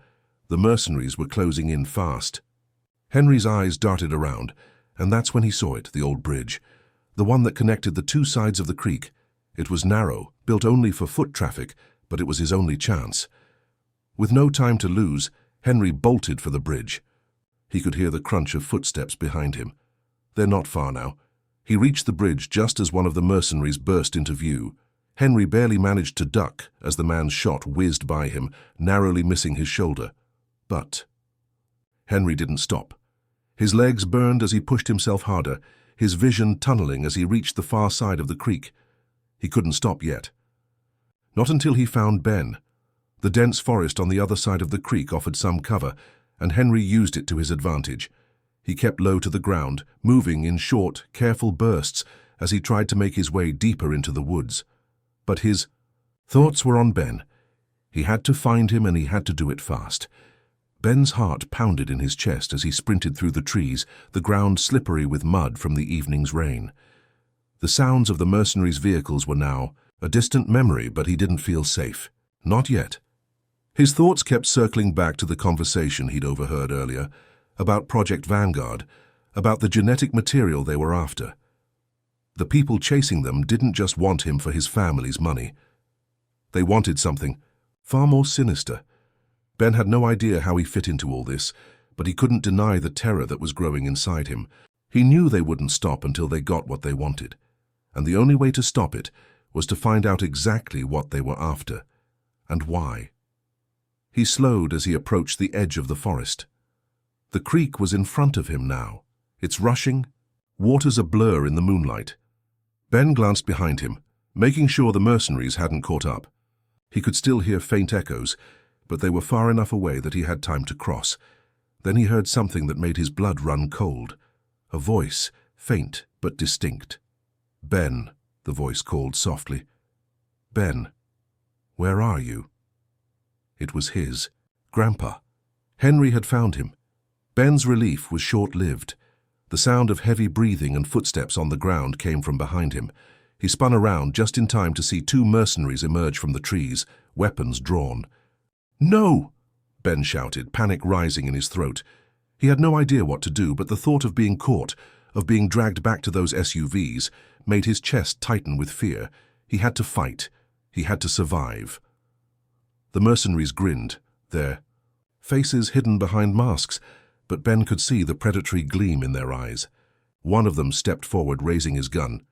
The mercenaries were closing in fast. Henry's eyes darted around, and that's when he saw it, the old bridge, the one that connected the two sides of the creek. It was narrow, built only for foot traffic, but it was his only chance. With no time to lose, Henry bolted for the bridge. He could hear the crunch of footsteps behind him. They're not far now. He reached the bridge just as one of the mercenaries burst into view. Henry barely managed to duck as the man's shot whizzed by him, narrowly missing his shoulder. But Henry didn't stop. His legs burned as he pushed himself harder, his vision tunneling as he reached the far side of the creek. He couldn't stop yet. Not until he found Ben. The dense forest on the other side of the creek offered some cover, and Henry used it to his advantage. He kept low to the ground, moving in short, careful bursts as he tried to make his way deeper into the woods. But his thoughts were on Ben. He had to find him, and he had to do it fast. Ben's heart pounded in his chest as he sprinted through the trees, the ground slippery with mud from the evening's rain. The sounds of the mercenaries' vehicles were now a distant memory, but he didn't feel safe. Not yet. His thoughts kept circling back to the conversation he'd overheard earlier, about Project Vanguard, about the genetic material they were after. The people chasing them didn't just want him for his family's money. They wanted something far more sinister. Ben had no idea how he fit into all this, but he couldn't deny the terror that was growing inside him. He knew they wouldn't stop until they got what they wanted, and the only way to stop it was to find out exactly what they were after, and why. He slowed as he approached the edge of the forest. The creek was in front of him now, its rushing, waters a blur in the moonlight. Ben glanced behind him, making sure the mercenaries hadn't caught up. He could still hear faint echoes, but they were far enough away that he had time to cross. Then he heard something that made his blood run cold. A voice, faint but distinct. "Ben," the voice called softly. "Ben, where are you?" It was his, Grandpa. Henry had found him. Ben's relief was short-lived. The sound of heavy breathing and footsteps on the ground came from behind him. He spun around just in time to see two mercenaries emerge from the trees, weapons drawn. "No!" Ben shouted, panic rising in his throat. He had no idea what to do, but the thought of being caught, of being dragged back to those SUVs, made his chest tighten with fear. He had to fight. He had to survive. The mercenaries grinned, their faces hidden behind masks, but Ben could see the predatory gleam in their eyes. One of them stepped forward, raising his gun.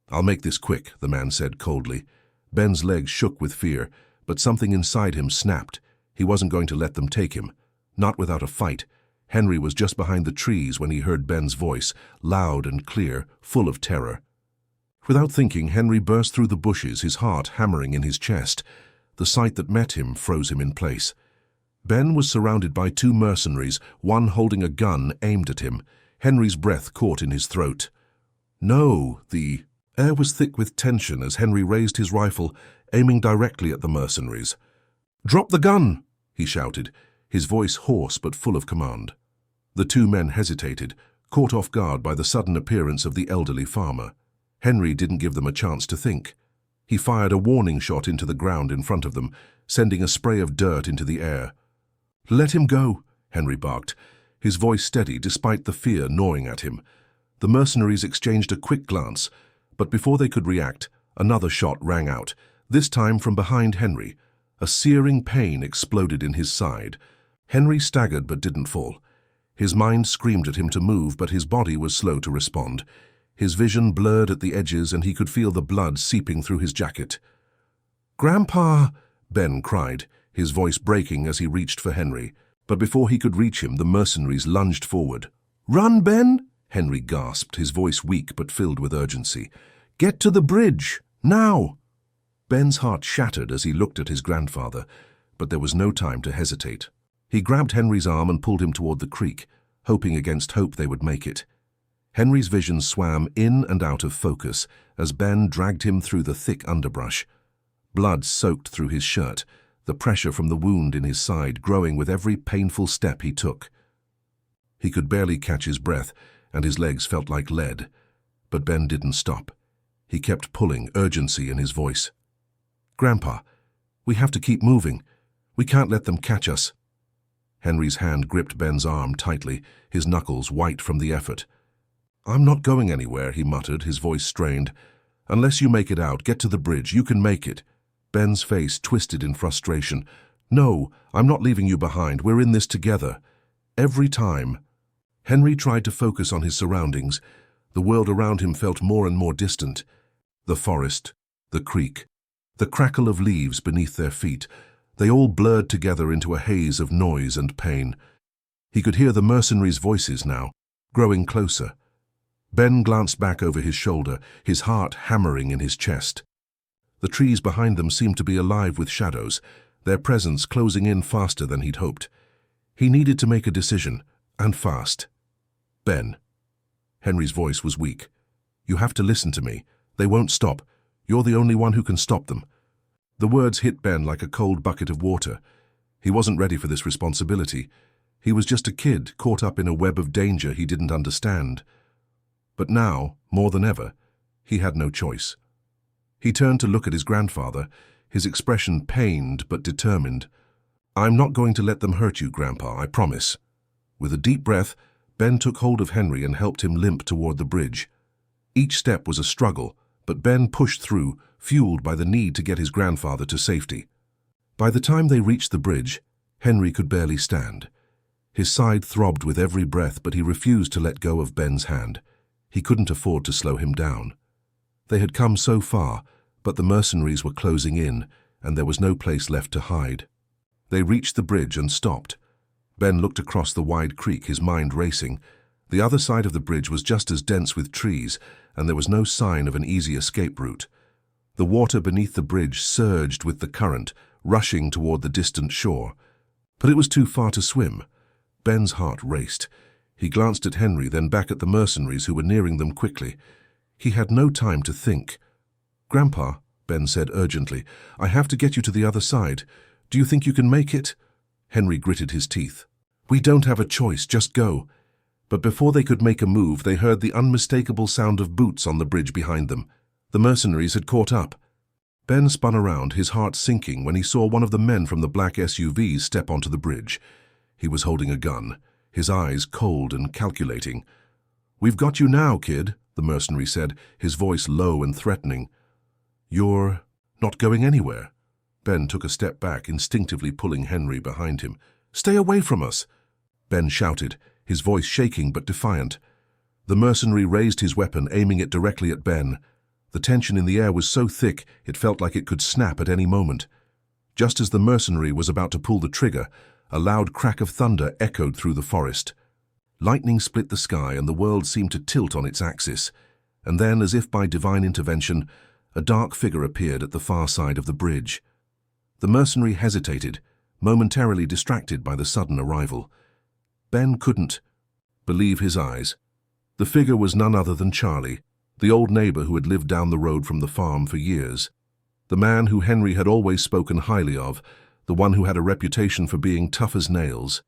"I'll make this quick," the man said coldly. Ben's legs shook with fear, but something inside him snapped. He wasn't going to let them take him. Not without a fight. Henry was just behind the trees when he heard Ben's voice, loud and clear, full of terror. Without thinking, Henry burst through the bushes, his heart hammering in his chest. The sight that met him froze him in place. Ben was surrounded by two mercenaries, one holding a gun aimed at him. Henry's breath caught in his throat. "No!" The air was thick with tension as Henry raised his rifle, aiming directly at the mercenaries. "Drop the gun!" he shouted, his voice hoarse but full of command. The two men hesitated, caught off guard by the sudden appearance of the elderly farmer. Henry didn't give them a chance to think. He fired a warning shot into the ground in front of them, sending a spray of dirt into the air. "Let him go," Henry barked, his voice steady despite the fear gnawing at him. The mercenaries exchanged a quick glance, but before they could react, another shot rang out, this time from behind Henry. A searing pain exploded in his side. Henry staggered but didn't fall. His mind screamed at him to move, but his body was slow to respond. His vision blurred at the edges and he could feel the blood seeping through his jacket. "Grandpa!" Ben cried, his voice breaking as he reached for Henry. But before he could reach him, the mercenaries lunged forward. "Run, Ben!" Henry gasped, his voice weak but filled with urgency. "Get to the bridge! Now!" Ben's heart shattered as he looked at his grandfather, but there was no time to hesitate. He grabbed Henry's arm and pulled him toward the creek, hoping against hope they would make it. Henry's vision swam in and out of focus as Ben dragged him through the thick underbrush. Blood soaked through his shirt, the pressure from the wound in his side growing with every painful step he took. He could barely catch his breath, and his legs felt like lead. But Ben didn't stop. He kept pulling, urgency in his voice. "Grandpa, we have to keep moving. We can't let them catch us." Henry's hand gripped Ben's arm tightly, his knuckles white from the effort. "I'm not going anywhere," he muttered, his voice strained. "Unless you make it out, get to the bridge. You can make it." Ben's face twisted in frustration. "No, I'm not leaving you behind. We're in this together." Every time. Henry tried to focus on his surroundings. The world around him felt more and more distant. The forest, the creek, the crackle of leaves beneath their feet. They all blurred together into a haze of noise and pain. He could hear the mercenaries' voices now, growing closer. Ben glanced back over his shoulder, his heart hammering in his chest. The trees behind them seemed to be alive with shadows, their presence closing in faster than he'd hoped. He needed to make a decision, and fast. "Ben." Henry's voice was weak. "You have to listen to me. They won't stop. You're the only one who can stop them." The words hit Ben like a cold bucket of water. He wasn't ready for this responsibility. He was just a kid caught up in a web of danger he didn't understand. But now, more than ever, he had no choice. He turned to look at his grandfather, his expression pained but determined. "I'm not going to let them hurt you, Grandpa, I promise." With a deep breath, Ben took hold of Henry and helped him limp toward the bridge. Each step was a struggle, but Ben pushed through, fueled by the need to get his grandfather to safety. By the time they reached the bridge, Henry could barely stand. His side throbbed with every breath, but he refused to let go of Ben's hand. He couldn't afford to slow him down. They had come so far, but the mercenaries were closing in, and there was no place left to hide. They reached the bridge and stopped. Ben looked across the wide creek, his mind racing. The other side of the bridge was just as dense with trees, and there was no sign of an easy escape route. The water beneath the bridge surged with the current, rushing toward the distant shore. But it was too far to swim. Ben's heart raced. He glanced at Henry, then back at the mercenaries who were nearing them quickly. He had no time to think. "Grandpa," Ben said urgently, "I have to get you to the other side. Do you think you can make it?" Henry gritted his teeth. "We don't have a choice, just go." But before they could make a move, they heard the unmistakable sound of boots on the bridge behind them. The mercenaries had caught up. Ben spun around, his heart sinking, when he saw one of the men from the black SUVs step onto the bridge. He was holding a gun, his eyes cold and calculating. "We've got you now, kid," the mercenary said, his voice low and threatening. "You're not going anywhere." Ben took a step back, instinctively pulling Henry behind him. "Stay away from us!" Ben shouted, his voice shaking but defiant. The mercenary raised his weapon, aiming it directly at Ben. The tension in the air was so thick it felt like it could snap at any moment. Just as the mercenary was about to pull the trigger, a loud crack of thunder echoed through the forest. Lightning split the sky and the world seemed to tilt on its axis. And then, as if by divine intervention, a dark figure appeared at the far side of the bridge. The mercenary hesitated, momentarily distracted by the sudden arrival. Ben couldn't believe his eyes. The figure was none other than Charlie, the old neighbor who had lived down the road from the farm for years. The man who Henry had always spoken highly of, the one who had a reputation for being tough as nails.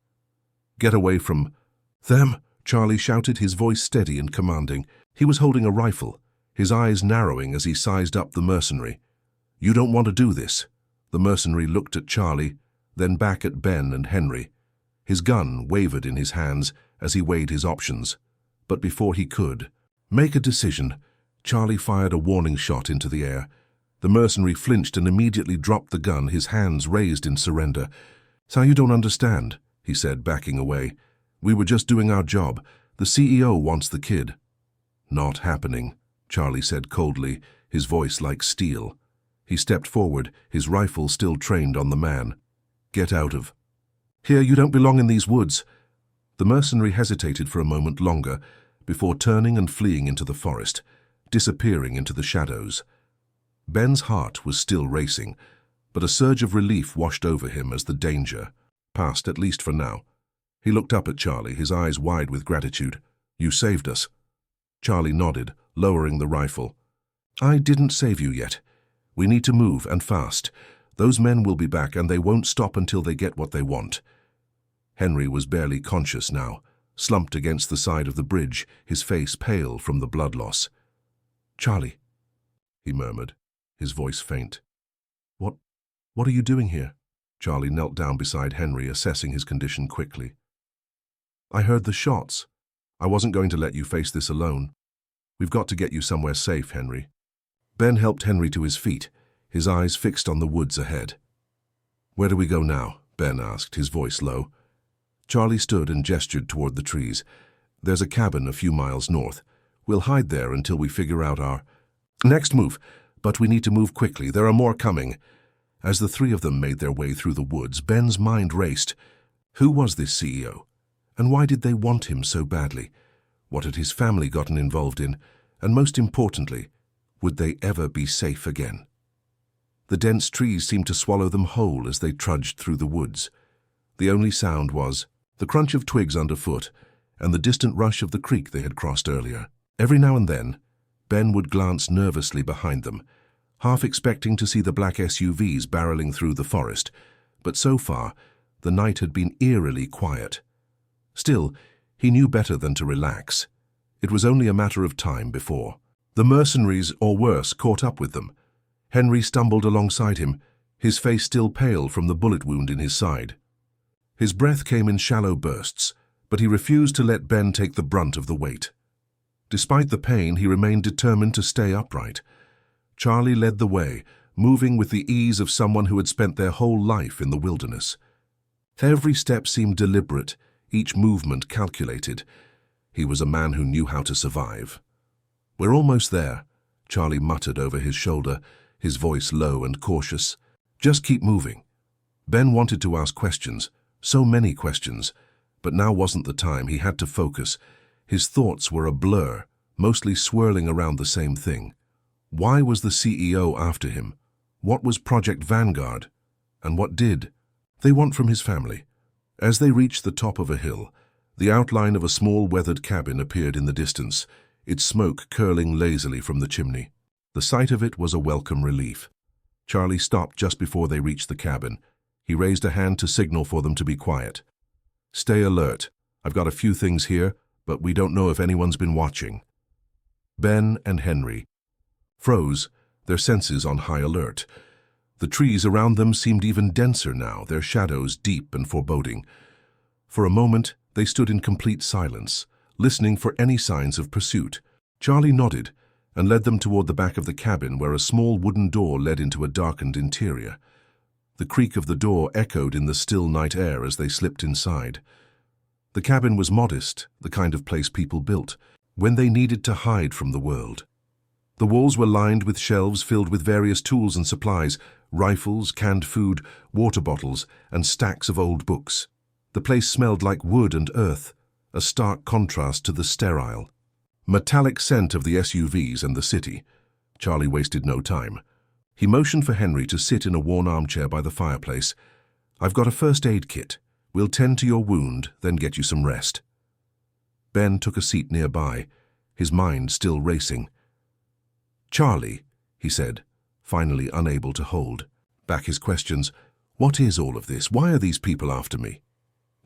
"Get away from them," Charlie shouted, his voice steady and commanding. He was holding a rifle, his eyes narrowing as he sized up the mercenary. "You don't want to do this." The mercenary looked at Charlie, then back at Ben and Henry. His gun wavered in his hands as he weighed his options. But before he could make a decision, Charlie fired a warning shot into the air. The mercenary flinched and immediately dropped the gun, his hands raised in surrender. "So you don't understand," he said, backing away. "We were just doing our job. The CEO wants the kid." "Not happening," Charlie said coldly, his voice like steel. He stepped forward, his rifle still trained on the man. "Get out of here, you don't belong in these woods." The mercenary hesitated for a moment longer before turning and fleeing into the forest, disappearing into the shadows. Ben's heart was still racing, but a surge of relief washed over him as the danger passed, at least for now. He looked up at Charlie, his eyes wide with gratitude. "You saved us." Charlie nodded, lowering the rifle. "I didn't save you yet. We need to move, and fast. Those men will be back, and they won't stop until they get what they want." Henry was barely conscious now, slumped against the side of the bridge, his face pale from the blood loss. "Charlie," he murmured, his voice faint. What are you doing here?" Charlie knelt down beside Henry, assessing his condition quickly. "I heard the shots. I wasn't going to let you face this alone. We've got to get you somewhere safe, Henry." Ben helped Henry to his feet, his eyes fixed on the woods ahead. "Where do we go now?" Ben asked, his voice low. Charlie stood and gestured toward the trees. "There's a cabin a few miles north. We'll hide there until we figure out our next move, but we need to move quickly. There are more coming." As the three of them made their way through the woods, Ben's mind raced. Who was this CEO? And why did they want him so badly? What had his family gotten involved in? And most importantly, would they ever be safe again? The dense trees seemed to swallow them whole as they trudged through the woods. The only sound was the crunch of twigs underfoot and the distant rush of the creek they had crossed earlier. Every now and then, Ben would glance nervously behind them, half expecting to see the black SUVs barreling through the forest, but so far, the night had been eerily quiet. Still, he knew better than to relax. It was only a matter of time before the mercenaries, or worse, caught up with them. Henry stumbled alongside him, his face still pale from the bullet wound in his side. His breath came in shallow bursts, but he refused to let Ben take the brunt of the weight. Despite the pain, he remained determined to stay upright. Charlie led the way, moving with the ease of someone who had spent their whole life in the wilderness. Every step seemed deliberate, each movement calculated. He was a man who knew how to survive. "We're almost there," Charlie muttered over his shoulder, his voice low and cautious. "Just keep moving." Ben wanted to ask questions, so many questions, but now wasn't the time. He had to focus. His thoughts were a blur, mostly swirling around the same thing. Why was the CEO after him? What was Project Vanguard? And what did they want from his family? As they reached the top of a hill, the outline of a small weathered cabin appeared in the distance, its smoke curling lazily from the chimney. The sight of it was a welcome relief. Charlie stopped just before they reached the cabin. He raised a hand to signal for them to be quiet. "Stay alert. I've got a few things here, but we don't know if anyone's been watching." Ben and Henry froze, their senses on high alert. The trees around them seemed even denser now, their shadows deep and foreboding. For a moment, they stood in complete silence, listening for any signs of pursuit. Charlie nodded and led them toward the back of the cabin, where a small wooden door led into a darkened interior. The creak of the door echoed in the still night air as they slipped inside. The cabin was modest, the kind of place people built when they needed to hide from the world. The walls were lined with shelves filled with various tools and supplies, rifles, canned food, water bottles, and stacks of old books. The place smelled like wood and earth, a stark contrast to the sterile, metallic scent of the SUVs and the city. Charlie wasted no time. He motioned for Henry to sit in a worn armchair by the fireplace. "I've got a first aid kit. We'll tend to your wound, then get you some rest." Ben took a seat nearby, his mind still racing. "Charlie," he said, finally unable to hold back his questions, "what is all of this? Why are these people after me?"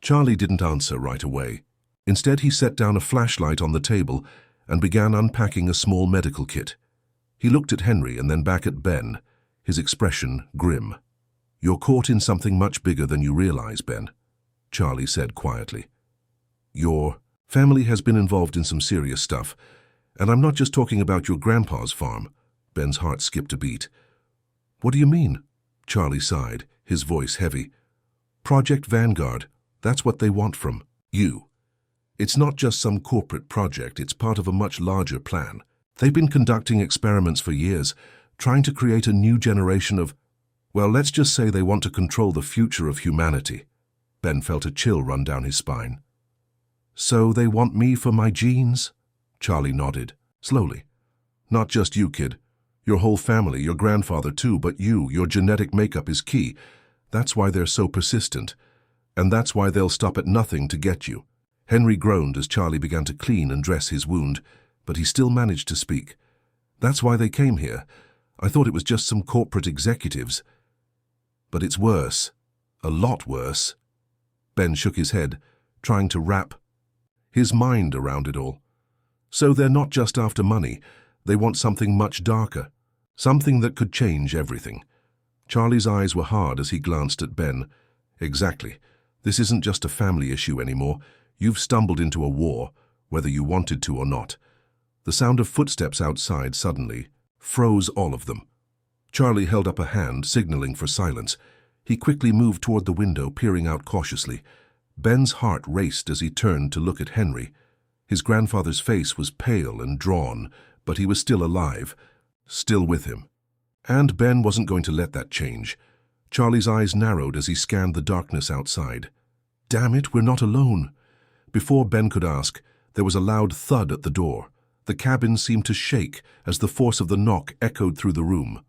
Charlie didn't answer right away. Instead, he set down a flashlight on the table and began unpacking a small medical kit. He looked at Henry and then back at Ben, his expression grim. "You're caught in something much bigger than you realize, Ben," Charlie said quietly. "Your family has been involved in some serious stuff. And I'm not just talking about your grandpa's farm." Ben's heart skipped a beat. "What do you mean?" Charlie sighed, his voice heavy. "Project Vanguard. That's what they want from you. It's not just some corporate project, it's part of a much larger plan. They've been conducting experiments for years, trying to create a new generation of, well, let's just say they want to control the future of humanity. Ben felt a chill run down his spine. So they want me for my genes? Charlie nodded, slowly. Not just you, kid. Your whole family, your grandfather too, but your genetic makeup is key. That's why they're so persistent. And that's why they'll stop at nothing to get you. Henry groaned as Charlie began to clean and dress his wound, but he still managed to speak. That's why they came here. I thought it was just some corporate executives. But it's worse. A lot worse. Ben shook his head, trying to wrap his mind around it all. So they're not just after money. They want something much darker. Something that could change everything. Charlie's eyes were hard as he glanced at Ben. Exactly. This isn't just a family issue anymore. You've stumbled into a war, whether you wanted to or not. The sound of footsteps outside suddenly froze all of them. Charlie held up a hand, signaling for silence. He quickly moved toward the window, peering out cautiously. Ben's heart raced as he turned to look at Henry. His grandfather's face was pale and drawn, but he was still alive, still with him. And Ben wasn't going to let that change. Charlie's eyes narrowed as he scanned the darkness outside. Damn it, we're not alone. Before Ben could ask, there was a loud thud at the door. The cabin seemed to shake as the force of the knock echoed through the room.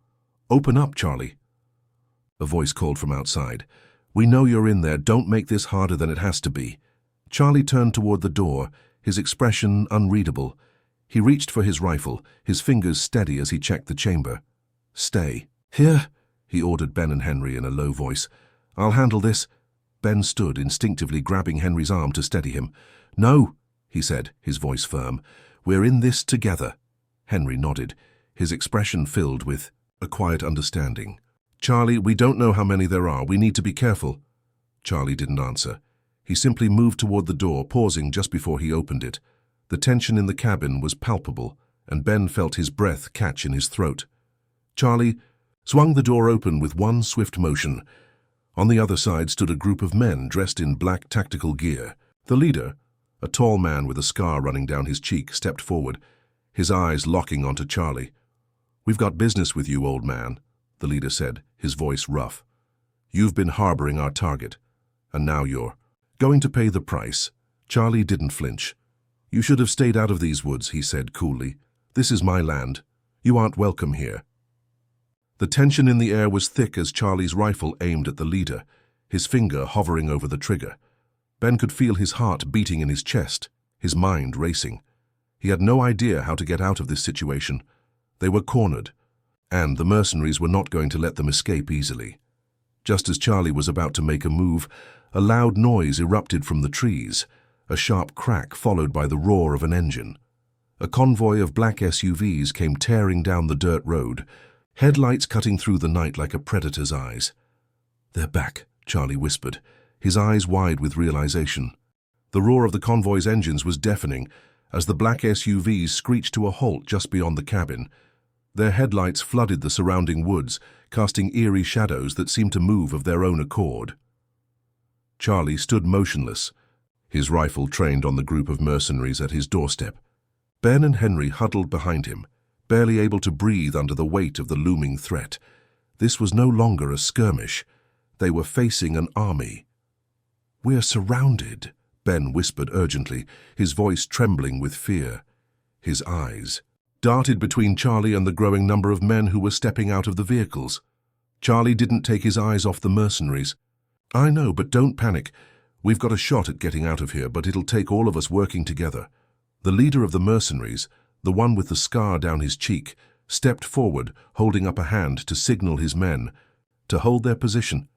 Open up, Charlie. A voice called from outside. We know you're in there. Don't make this harder than it has to be. Charlie turned toward the door, his expression unreadable. He reached for his rifle, his fingers steady as he checked the chamber. Stay. Here, he ordered Ben and Henry in a low voice. I'll handle this. Ben stood, instinctively grabbing Henry's arm to steady him. No, he said, his voice firm. We're in this together. Henry nodded, his expression filled with a quiet understanding. Charlie, we don't know how many there are. We need to be careful. Charlie didn't answer. He simply moved toward the door, pausing just before he opened it. The tension in the cabin was palpable, and Ben felt his breath catch in his throat. Charlie swung the door open with one swift motion. On the other side stood a group of men dressed in black tactical gear. The leader, a tall man with a scar running down his cheek, stepped forward, his eyes locking onto Charlie. We've got business with you, old man, the leader said, his voice rough. You've been harboring our target, and now you're going to pay the price. Charlie didn't flinch. You should have stayed out of these woods, he said coolly. This is my land. You aren't welcome here. The tension in the air was thick as Charlie's rifle aimed at the leader, his finger hovering over the trigger. Ben could feel his heart beating in his chest, his mind racing. He had no idea how to get out of this situation. They were cornered, and the mercenaries were not going to let them escape easily. Just as Charlie was about to make a move, a loud noise erupted from the trees, a sharp crack followed by the roar of an engine. A convoy of black SUVs came tearing down the dirt road, headlights cutting through the night like a predator's eyes. They're back, Charlie whispered, his eyes wide with realization. The roar of the convoy's engines was deafening as the black SUVs screeched to a halt just beyond the cabin. Their headlights flooded the surrounding woods, casting eerie shadows that seemed to move of their own accord. Charlie stood motionless, his rifle trained on the group of mercenaries at his doorstep. Ben and Henry huddled behind him, barely able to breathe under the weight of the looming threat. This was no longer a skirmish. They were facing an army. We're surrounded, Ben whispered urgently, his voice trembling with fear. His eyes darted between Charlie and the growing number of men who were stepping out of the vehicles. Charlie didn't take his eyes off the mercenaries. I know, but don't panic. We've got a shot at getting out of here, but it'll take all of us working together. The leader of the mercenaries, the one with the scar down his cheek, stepped forward, holding up a hand to signal his men to hold their position.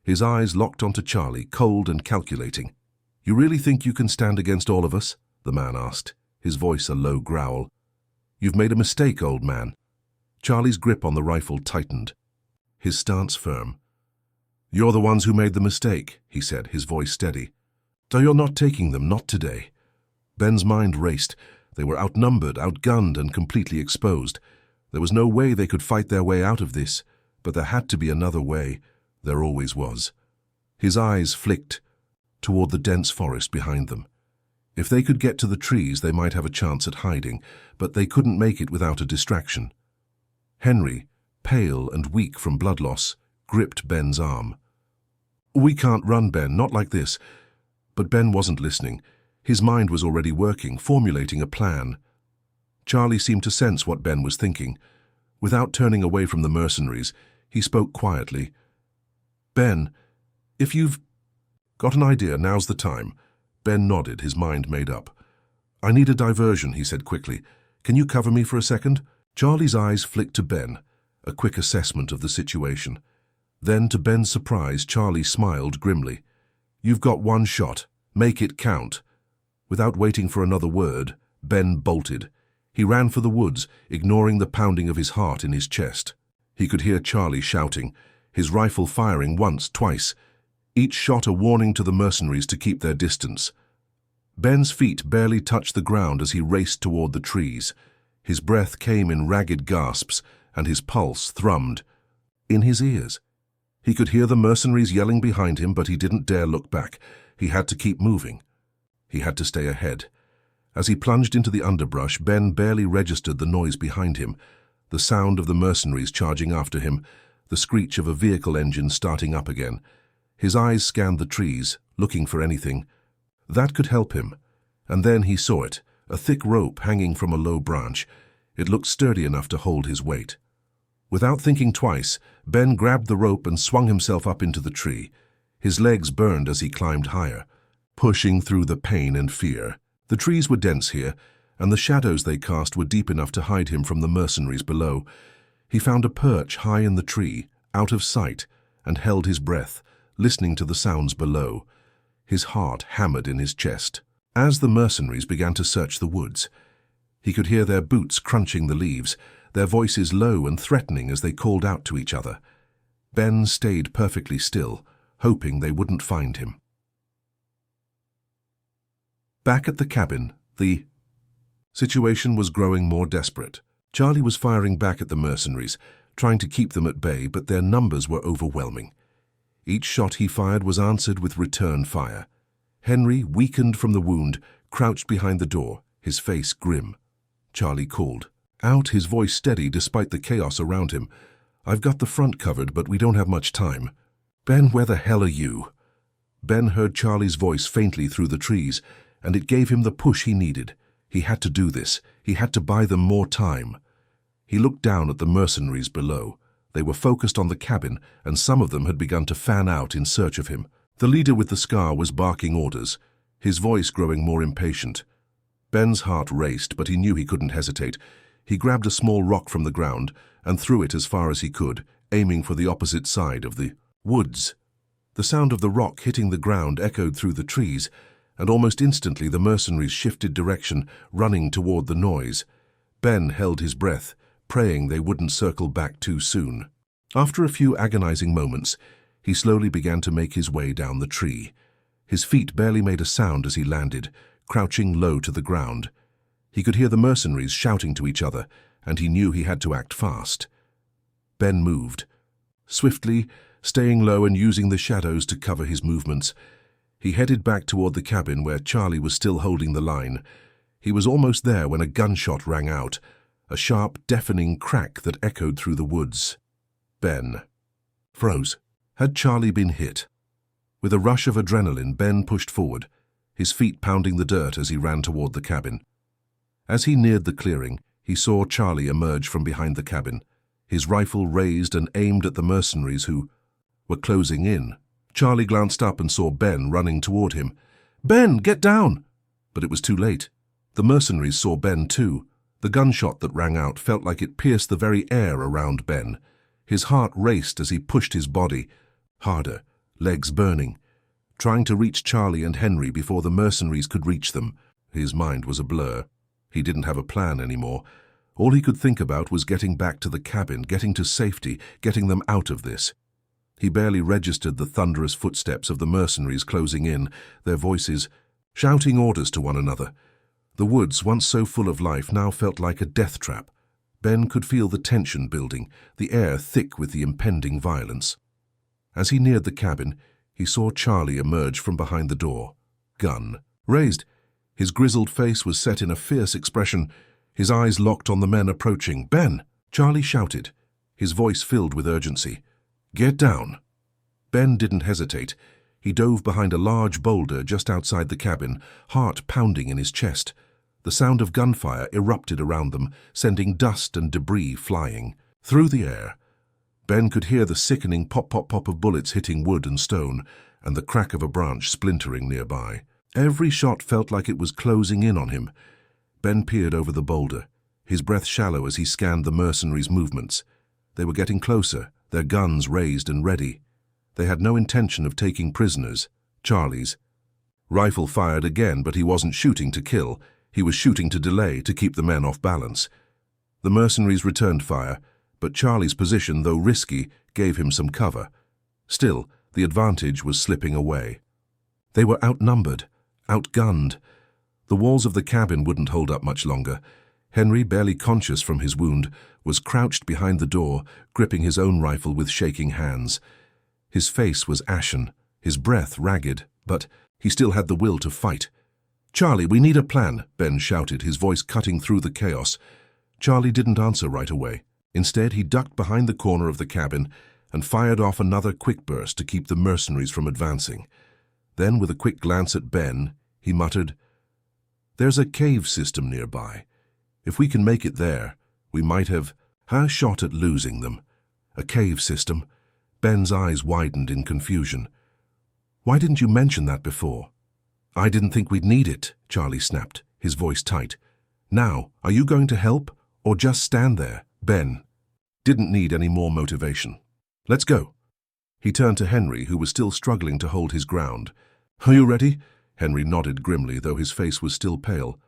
His eyes locked onto Charlie, cold and calculating. You really think you can stand against all of us? The man asked, his voice a low growl. You've made a mistake, old man. Charlie's grip on the rifle tightened, his stance firm. You're the ones who made the mistake, he said, his voice steady. So you're not taking them, not today. Ben's mind raced. They were outnumbered, outgunned, and completely exposed. There was no way they could fight their way out of this, but there had to be another way. There always was. His eyes flicked. toward the dense forest behind them. If they could get to the trees, they might have a chance at hiding, but they couldn't make it without a distraction. Henry, pale and weak from blood loss, gripped Ben's arm. "We can't run, Ben, not like this." But Ben wasn't listening. His mind was already working, formulating a plan. Charlie seemed to sense what Ben was thinking. Without turning away from the mercenaries, he spoke quietly. "Ben, if you've got an idea, now's the time." Ben nodded, his mind made up. "I need a diversion," he said quickly. "Can you cover me for a second?" Charlie's eyes flicked to Ben, a quick assessment of the situation. Then, to Ben's surprise, Charlie smiled grimly. "You've got one shot. Make it count." Without waiting for another word, Ben bolted. He ran for the woods, ignoring the pounding of his heart in his chest. He could hear Charlie shouting, his rifle firing once, twice, each shot a warning to the mercenaries to keep their distance. Ben's feet barely touched the ground as he raced toward the trees. His breath came in ragged gasps, and his pulse thrummed in his ears. He could hear the mercenaries yelling behind him, but he didn't dare look back. He had to keep moving. He had to stay ahead. As he plunged into the underbrush, Ben barely registered the noise behind him, the sound of the mercenaries charging after him, the screech of a vehicle engine starting up again. His eyes scanned the trees, looking for anything that could help him. And then he saw it, a thick rope hanging from a low branch. It looked sturdy enough to hold his weight. Without thinking twice, Ben grabbed the rope and swung himself up into the tree. His legs burned as he climbed higher, pushing through the pain and fear. The trees were dense here, and the shadows they cast were deep enough to hide him from the mercenaries below. He found a perch high in the tree, out of sight, and held his breath, listening to the sounds below. His heart hammered in his chest. As the mercenaries began to search the woods, he could hear their boots crunching the leaves, their voices low and threatening as they called out to each other. Ben stayed perfectly still, hoping they wouldn't find him. Back at the cabin, the situation was growing more desperate. Charlie was firing back at the mercenaries, trying to keep them at bay, but their numbers were overwhelming. Each shot he fired was answered with return fire. Henry, weakened from the wound, crouched behind the door, his face grim. Charlie called out, his voice steady despite the chaos around him. "I've got the front covered, but we don't have much time." "Ben, where the hell are you?" Ben heard Charlie's voice faintly through the trees, and it gave him the push he needed. He had to do this. He had to buy them more time. He looked down at the mercenaries below. They were focused on the cabin, and some of them had begun to fan out in search of him. The leader with the scar was barking orders, his voice growing more impatient. Ben's heart raced, but he knew he couldn't hesitate. He grabbed a small rock from the ground and threw it as far as he could, aiming for the opposite side of the woods. The sound of the rock hitting the ground echoed through the trees, and almost instantly the mercenaries shifted direction, running toward the noise. Ben held his breath, praying they wouldn't circle back too soon. After a few agonizing moments, he slowly began to make his way down the tree. His feet barely made a sound as he landed, crouching low to the ground. He could hear the mercenaries shouting to each other, and he knew he had to act fast. Ben moved, swiftly, staying low and using the shadows to cover his movements. He headed back toward the cabin where Charlie was still holding the line. He was almost there when a gunshot rang out, a sharp, deafening crack that echoed through the woods. Ben froze. Had Charlie been hit? With a rush of adrenaline, Ben pushed forward, his feet pounding the dirt as he ran toward the cabin. As he neared the clearing, he saw Charlie emerge from behind the cabin, his rifle raised and aimed at the mercenaries who were closing in. Charlie glanced up and saw Ben running toward him. "Ben, get down!" But it was too late. The mercenaries saw Ben too. The gunshot that rang out felt like it pierced the very air around Ben. His heart raced as he pushed his body harder, legs burning, trying to reach Charlie and Henry before the mercenaries could reach them. His mind was a blur. He didn't have a plan anymore. All he could think about was getting back to the cabin, getting to safety, getting them out of this. He barely registered the thunderous footsteps of the mercenaries closing in, their voices shouting orders to one another. The woods, once so full of life, now felt like a death trap. Ben could feel the tension building, the air thick with the impending violence. As he neared the cabin, he saw Charlie emerge from behind the door, gun raised. His grizzled face was set in a fierce expression, his eyes locked on the men approaching. "Ben!" Charlie shouted, his voice filled with urgency. "Get down!" Ben didn't hesitate. He dove behind a large boulder just outside the cabin, heart pounding in his chest. The sound of gunfire erupted around them, sending dust and debris flying. Through the air, Ben could hear the sickening pop-pop-pop of bullets hitting wood and stone, and the crack of a branch splintering nearby. Every shot felt like it was closing in on him. Ben peered over the boulder, his breath shallow as he scanned the mercenaries' movements. They were getting closer, their guns raised and ready. They had no intention of taking prisoners, Charlie's. Rifle fired again, but he wasn't shooting to kill. He was shooting to delay, to keep the men off balance. The mercenaries returned fire, but Charlie's position, though risky, gave him some cover. Still, the advantage was slipping away. They were outnumbered, outgunned. The walls of the cabin wouldn't hold up much longer. Henry, barely conscious from his wound, was crouched behind the door, gripping his own rifle with shaking hands. His face was ashen, his breath ragged, but he still had the will to fight. "Charlie, we need a plan," Ben shouted, his voice cutting through the chaos. Charlie didn't answer right away. Instead, he ducked behind the corner of the cabin and fired off another quick burst to keep the mercenaries from advancing. Then, with a quick glance at Ben, he muttered, "There's a cave system nearby. If we can make it there, we might have a shot at losing them." A cave system? Ben's eyes widened in confusion. "Why didn't you mention that before?" "I didn't think we'd need it," Charlie snapped, his voice tight. "Now, are you going to help, or just stand there?" Ben didn't need any more motivation. "Let's go." He turned to Henry, who was still struggling to hold his ground. "Are you ready?" Henry nodded grimly, though his face was still pale.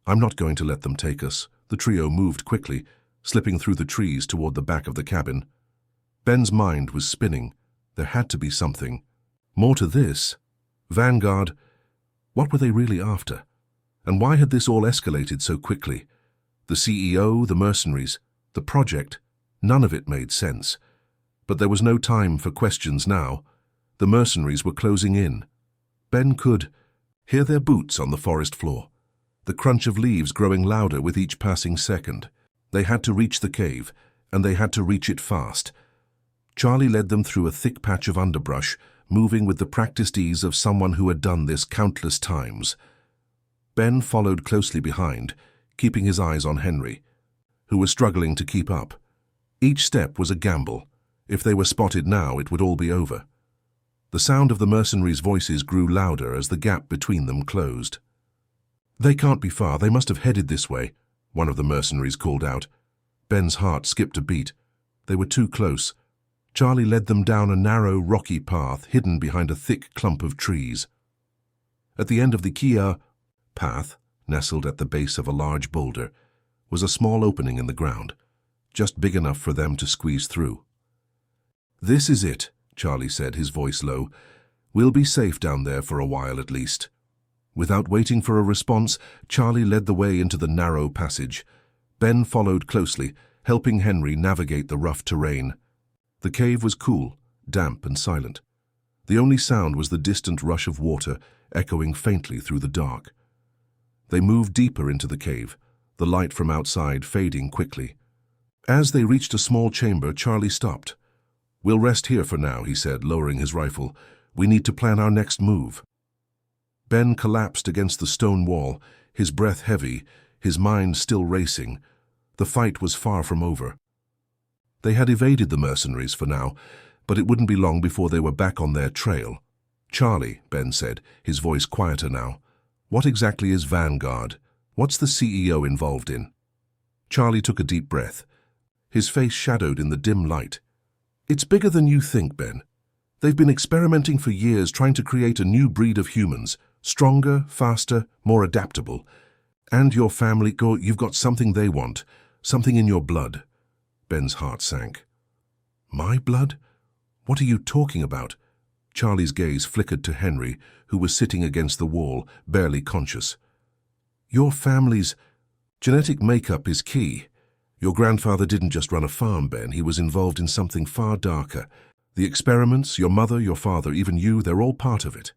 "I'm not going to let them take us." The trio moved quickly, slipping through the trees toward the back of the cabin. Ben's mind was spinning. There had to be something more to this. Vanguard. What were they really after? And why had this all escalated so quickly? The CEO, the mercenaries, the project, none of it made sense. But there was no time for questions now. The mercenaries were closing in. Ben could hear their boots on the forest floor, the crunch of leaves growing louder with each passing second. They had to reach the cave, and they had to reach it fast. Charlie led them through a thick patch of underbrush, moving with the practiced ease of someone who had done this countless times. Ben followed closely behind, keeping his eyes on Henry, who was struggling to keep up. Each step was a gamble. If they were spotted now, it would all be over. The sound of the mercenaries' voices grew louder as the gap between them closed. "They can't be far. They must have headed this way," one of the mercenaries called out. Ben's heart skipped a beat. They were too close. Charlie led them down a narrow, rocky path hidden behind a thick clump of trees. At the end of the Kia path, nestled at the base of a large boulder, was a small opening in the ground, just big enough for them to squeeze through. "This is it," Charlie said, his voice low. "We'll be safe down there for a while at least." Without waiting for a response, Charlie led the way into the narrow passage. Ben followed closely, helping Henry navigate the rough terrain. The cave was cool, damp and silent. The only sound was the distant rush of water echoing faintly through the dark. They moved deeper into the cave, the light from outside fading quickly. As they reached a small chamber, Charlie stopped. "We'll rest here for now," he said, lowering his rifle. "We need to plan our next move." Ben collapsed against the stone wall, his breath heavy, his mind still racing. The fight was far from over. They had evaded the mercenaries for now, but it wouldn't be long before they were back on their trail. "Charlie," Ben said, his voice quieter now, "what exactly is Vanguard? What's the CEO involved in?" Charlie took a deep breath, his face shadowed in the dim light. "It's bigger than you think, Ben. They've been experimenting for years trying to create a new breed of humans, stronger, faster, more adaptable. And your family, you've got something they want, something in your blood." Ben's heart sank. "My blood? What are you talking about?" Charlie's gaze flickered to Henry, who was sitting against the wall, barely conscious. "Your family's genetic makeup is key. Your grandfather didn't just run a farm, Ben. He was involved in something far darker. The experiments, your mother, your father, even you, they're all part of it.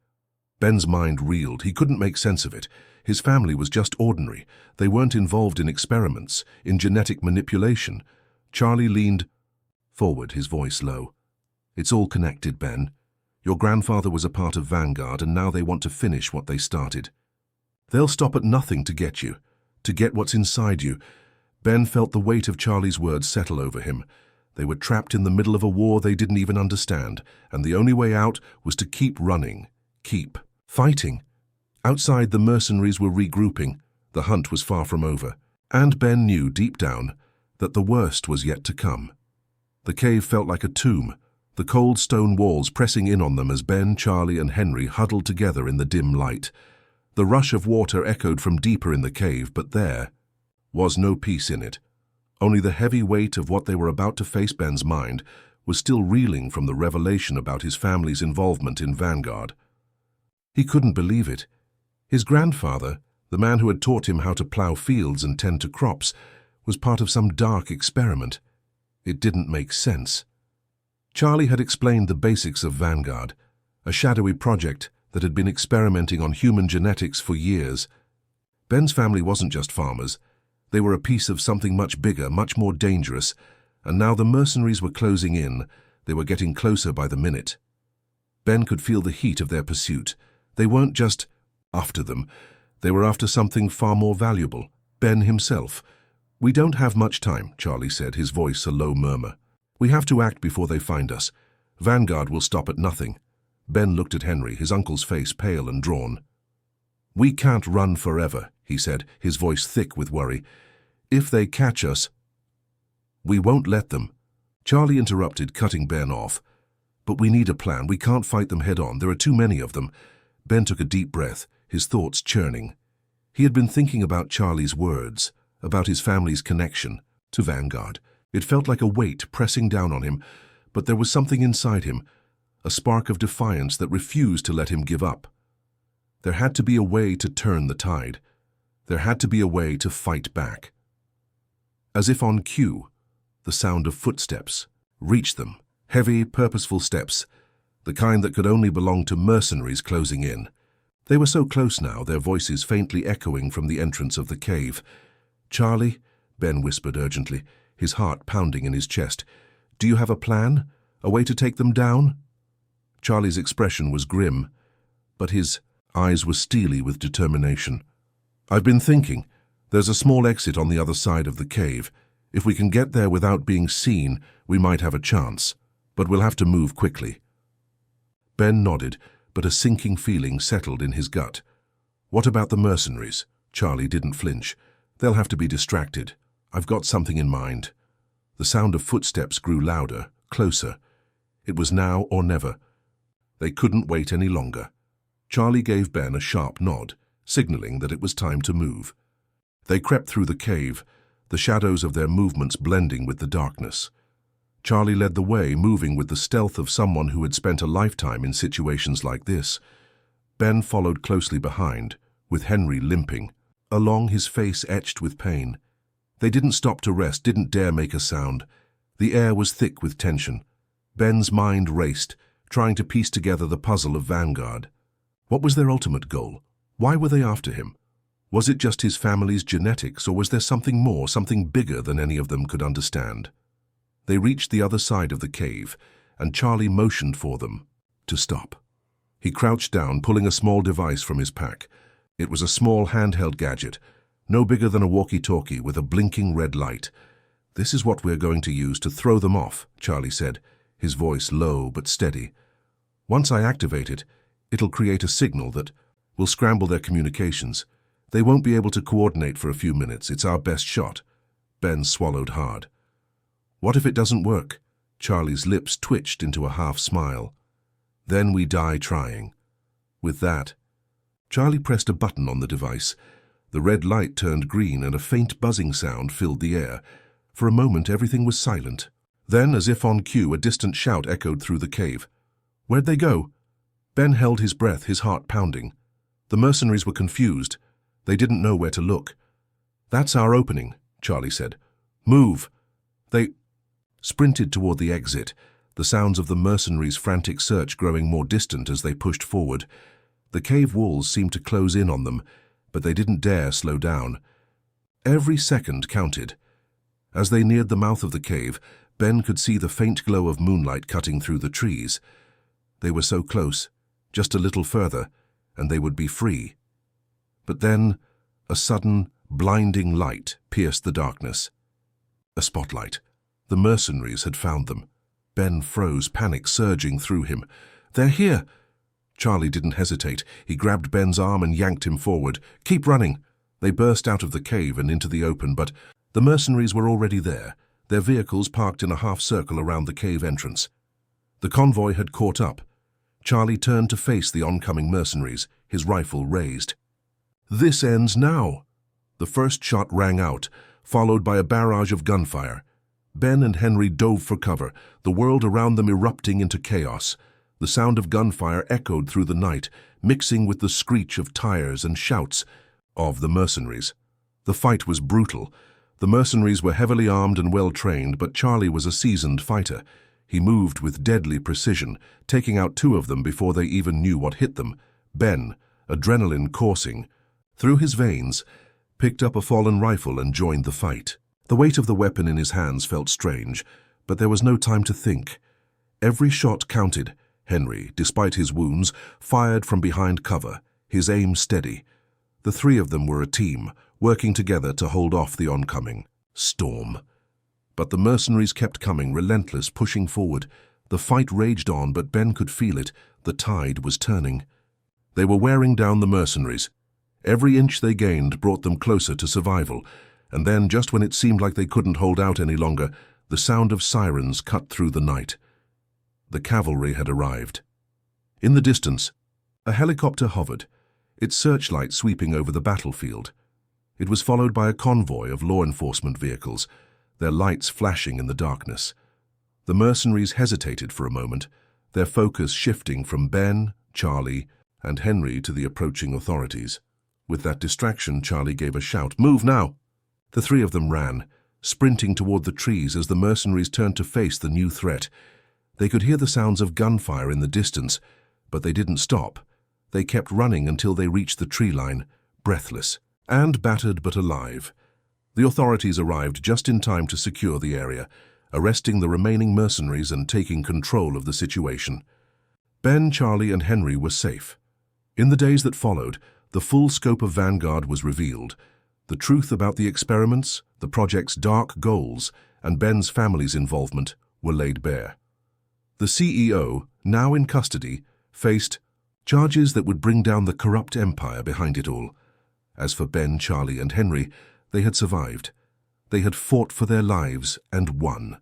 Ben's mind reeled. He couldn't make sense of it. His family was just ordinary. They weren't involved in experiments, in genetic manipulation. Charlie leaned forward, his voice low. It's all connected, Ben. Your grandfather was a part of Vanguard, and now they want to finish what they started. They'll stop at nothing to get you, to get what's inside you. Ben felt the weight of Charlie's words settle over him. They were trapped in the middle of a war they didn't even understand, and the only way out was to keep running, keep fighting. Outside, the mercenaries were regrouping. The hunt was far from over, and Ben knew deep down that the worst was yet to come. The cave felt like a tomb, the cold stone walls pressing in on them as Ben, Charlie, and Henry huddled together in the dim light. The rush of water echoed from deeper in the cave, but there was no peace in it. Only the heavy weight of what they were about to face. Ben's mind was still reeling from the revelation about his family's involvement in Vanguard. He couldn't believe it. His grandfather, the man who had taught him how to plow fields and tend to crops, was part of some dark experiment. It didn't make sense. Charlie had explained the basics of Vanguard, a shadowy project that had been experimenting on human genetics for years. Ben's family wasn't just farmers. They were a piece of something much bigger, much more dangerous, and now the mercenaries were closing in. They were getting closer by the minute. Ben could feel the heat of their pursuit. They weren't just after them. They were after something far more valuable, Ben himself. "We don't have much time," Charlie said, his voice a low murmur. "We have to act before they find us. Vanguard will stop at nothing." Ben looked at Henry, his uncle's face pale and drawn. "We can't run forever," he said, his voice thick with worry. "If they catch us, we won't let them." Charlie interrupted, cutting Ben off. "But we need a plan. We can't fight them head on. There are too many of them." Ben took a deep breath, his thoughts churning. He had been thinking about Charlie's words, about his family's connection to Vanguard. It felt like a weight pressing down on him, but there was something inside him, a spark of defiance that refused to let him give up. There had to be a way to turn the tide. There had to be a way to fight back. As if on cue, the sound of footsteps reached them, heavy, purposeful steps, the kind that could only belong to mercenaries closing in. They were so close now, their voices faintly echoing from the entrance of the cave. "Charlie," Ben whispered urgently, his heart pounding in his chest, "do you have a plan? A way to take them down?" Charlie's expression was grim, but his eyes were steely with determination. "I've been thinking. There's a small exit on the other side of the cave. If we can get there without being seen, we might have a chance, but we'll have to move quickly." Ben nodded, but a sinking feeling settled in his gut. "What about the mercenaries?" Charlie didn't flinch. "They'll have to be distracted. I've got something in mind." The sound of footsteps grew louder, closer. It was now or never. They couldn't wait any longer. Charlie gave Ben a sharp nod, signaling that it was time to move. They crept through the cave, the shadows of their movements blending with the darkness. Charlie led the way, moving with the stealth of someone who had spent a lifetime in situations like this. Ben followed closely behind, with Henry limping, along, his face etched with pain. They didn't stop to rest, didn't dare make a sound. The air was thick with tension. Ben's mind raced, trying to piece together the puzzle of Vanguard. What was their ultimate goal? Why were they after him? Was it just his family's genetics, or was there something more, something bigger than any of them could understand? They reached the other side of the cave, and Charlie motioned for them to stop. He crouched down, pulling a small device from his pack. It was a small handheld gadget, no bigger than a walkie-talkie with a blinking red light. "This is what we're going to use to throw them off," Charlie said, his voice low but steady. "Once I activate it, it'll create a signal that will scramble their communications. They won't be able to coordinate for a few minutes. It's our best shot." Ben swallowed hard. "What if it doesn't work?" Charlie's lips twitched into a half smile. "Then we die trying." With that, Charlie pressed a button on the device. The red light turned green and a faint buzzing sound filled the air. For a moment, everything was silent. Then, as if on cue, a distant shout echoed through the cave. "Where'd they go?" Ben held his breath, his heart pounding. The mercenaries were confused. They didn't know where to look. "That's our opening," Charlie said. "Move." They sprinted toward the exit, the sounds of the mercenaries' frantic search growing more distant as they pushed forward. The cave walls seemed to close in on them, but they didn't dare slow down. Every second counted. As they neared the mouth of the cave, Ben could see the faint glow of moonlight cutting through the trees. They were so close, just a little further, and they would be free. But then, a sudden, blinding light pierced the darkness. A spotlight. The mercenaries had found them. Ben froze, panic surging through him. "They're here!" Charlie didn't hesitate. He grabbed Ben's arm and yanked him forward. "Keep running!" They burst out of the cave and into the open, but the mercenaries were already there, their vehicles parked in a half-circle around the cave entrance. The convoy had caught up. Charlie turned to face the oncoming mercenaries, his rifle raised. "This ends now!" The first shot rang out, followed by a barrage of gunfire. Ben and Henry dove for cover, the world around them erupting into chaos. The sound of gunfire echoed through the night, mixing with the screech of tires and shouts of the mercenaries. The fight was brutal. The mercenaries were heavily armed and well-trained, but Charlie was a seasoned fighter. He moved with deadly precision, taking out two of them before they even knew what hit them. Ben, adrenaline coursing through his veins, picked up a fallen rifle and joined the fight. The weight of the weapon in his hands felt strange, but there was no time to think. Every shot counted. Henry, despite his wounds, fired from behind cover, his aim steady. The three of them were a team, working together to hold off the oncoming storm. But the mercenaries kept coming, relentless, pushing forward. The fight raged on, but Ben could feel it. The tide was turning. They were wearing down the mercenaries. Every inch they gained brought them closer to survival, and then, just when it seemed like they couldn't hold out any longer, the sound of sirens cut through the night. The cavalry had arrived. In the distance, a helicopter hovered, its searchlight sweeping over the battlefield. It was followed by a convoy of law enforcement vehicles, their lights flashing in the darkness. The mercenaries hesitated for a moment, their focus shifting from Ben, Charlie, and Henry to the approaching authorities. With that distraction, Charlie gave a shout, "Move now!" The three of them ran, sprinting toward the trees as the mercenaries turned to face the new threat. They could hear the sounds of gunfire in the distance, but they didn't stop. They kept running until they reached the tree line, breathless and battered but alive. The authorities arrived just in time to secure the area, arresting the remaining mercenaries and taking control of the situation. Ben, Charlie, and Henry were safe. In the days that followed, the full scope of Vanguard was revealed. The truth about the experiments, the project's dark goals, and Ben's family's involvement were laid bare. The CEO, now in custody, faced charges that would bring down the corrupt empire behind it all. As for Ben, Charlie, and Henry, they had survived. They had fought for their lives and won.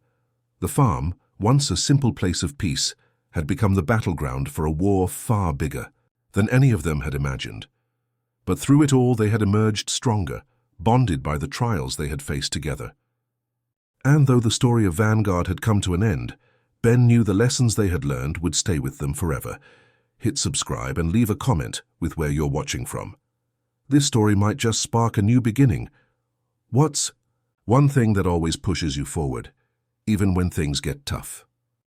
The farm, once a simple place of peace, had become the battleground for a war far bigger than any of them had imagined. But through it all they had emerged stronger, bonded by the trials they had faced together. And though the story of Vanguard had come to an end, Ben knew the lessons they had learned would stay with them forever. Hit subscribe and leave a comment with where you're watching from. This story might just spark a new beginning. What's one thing that always pushes you forward, even when things get tough?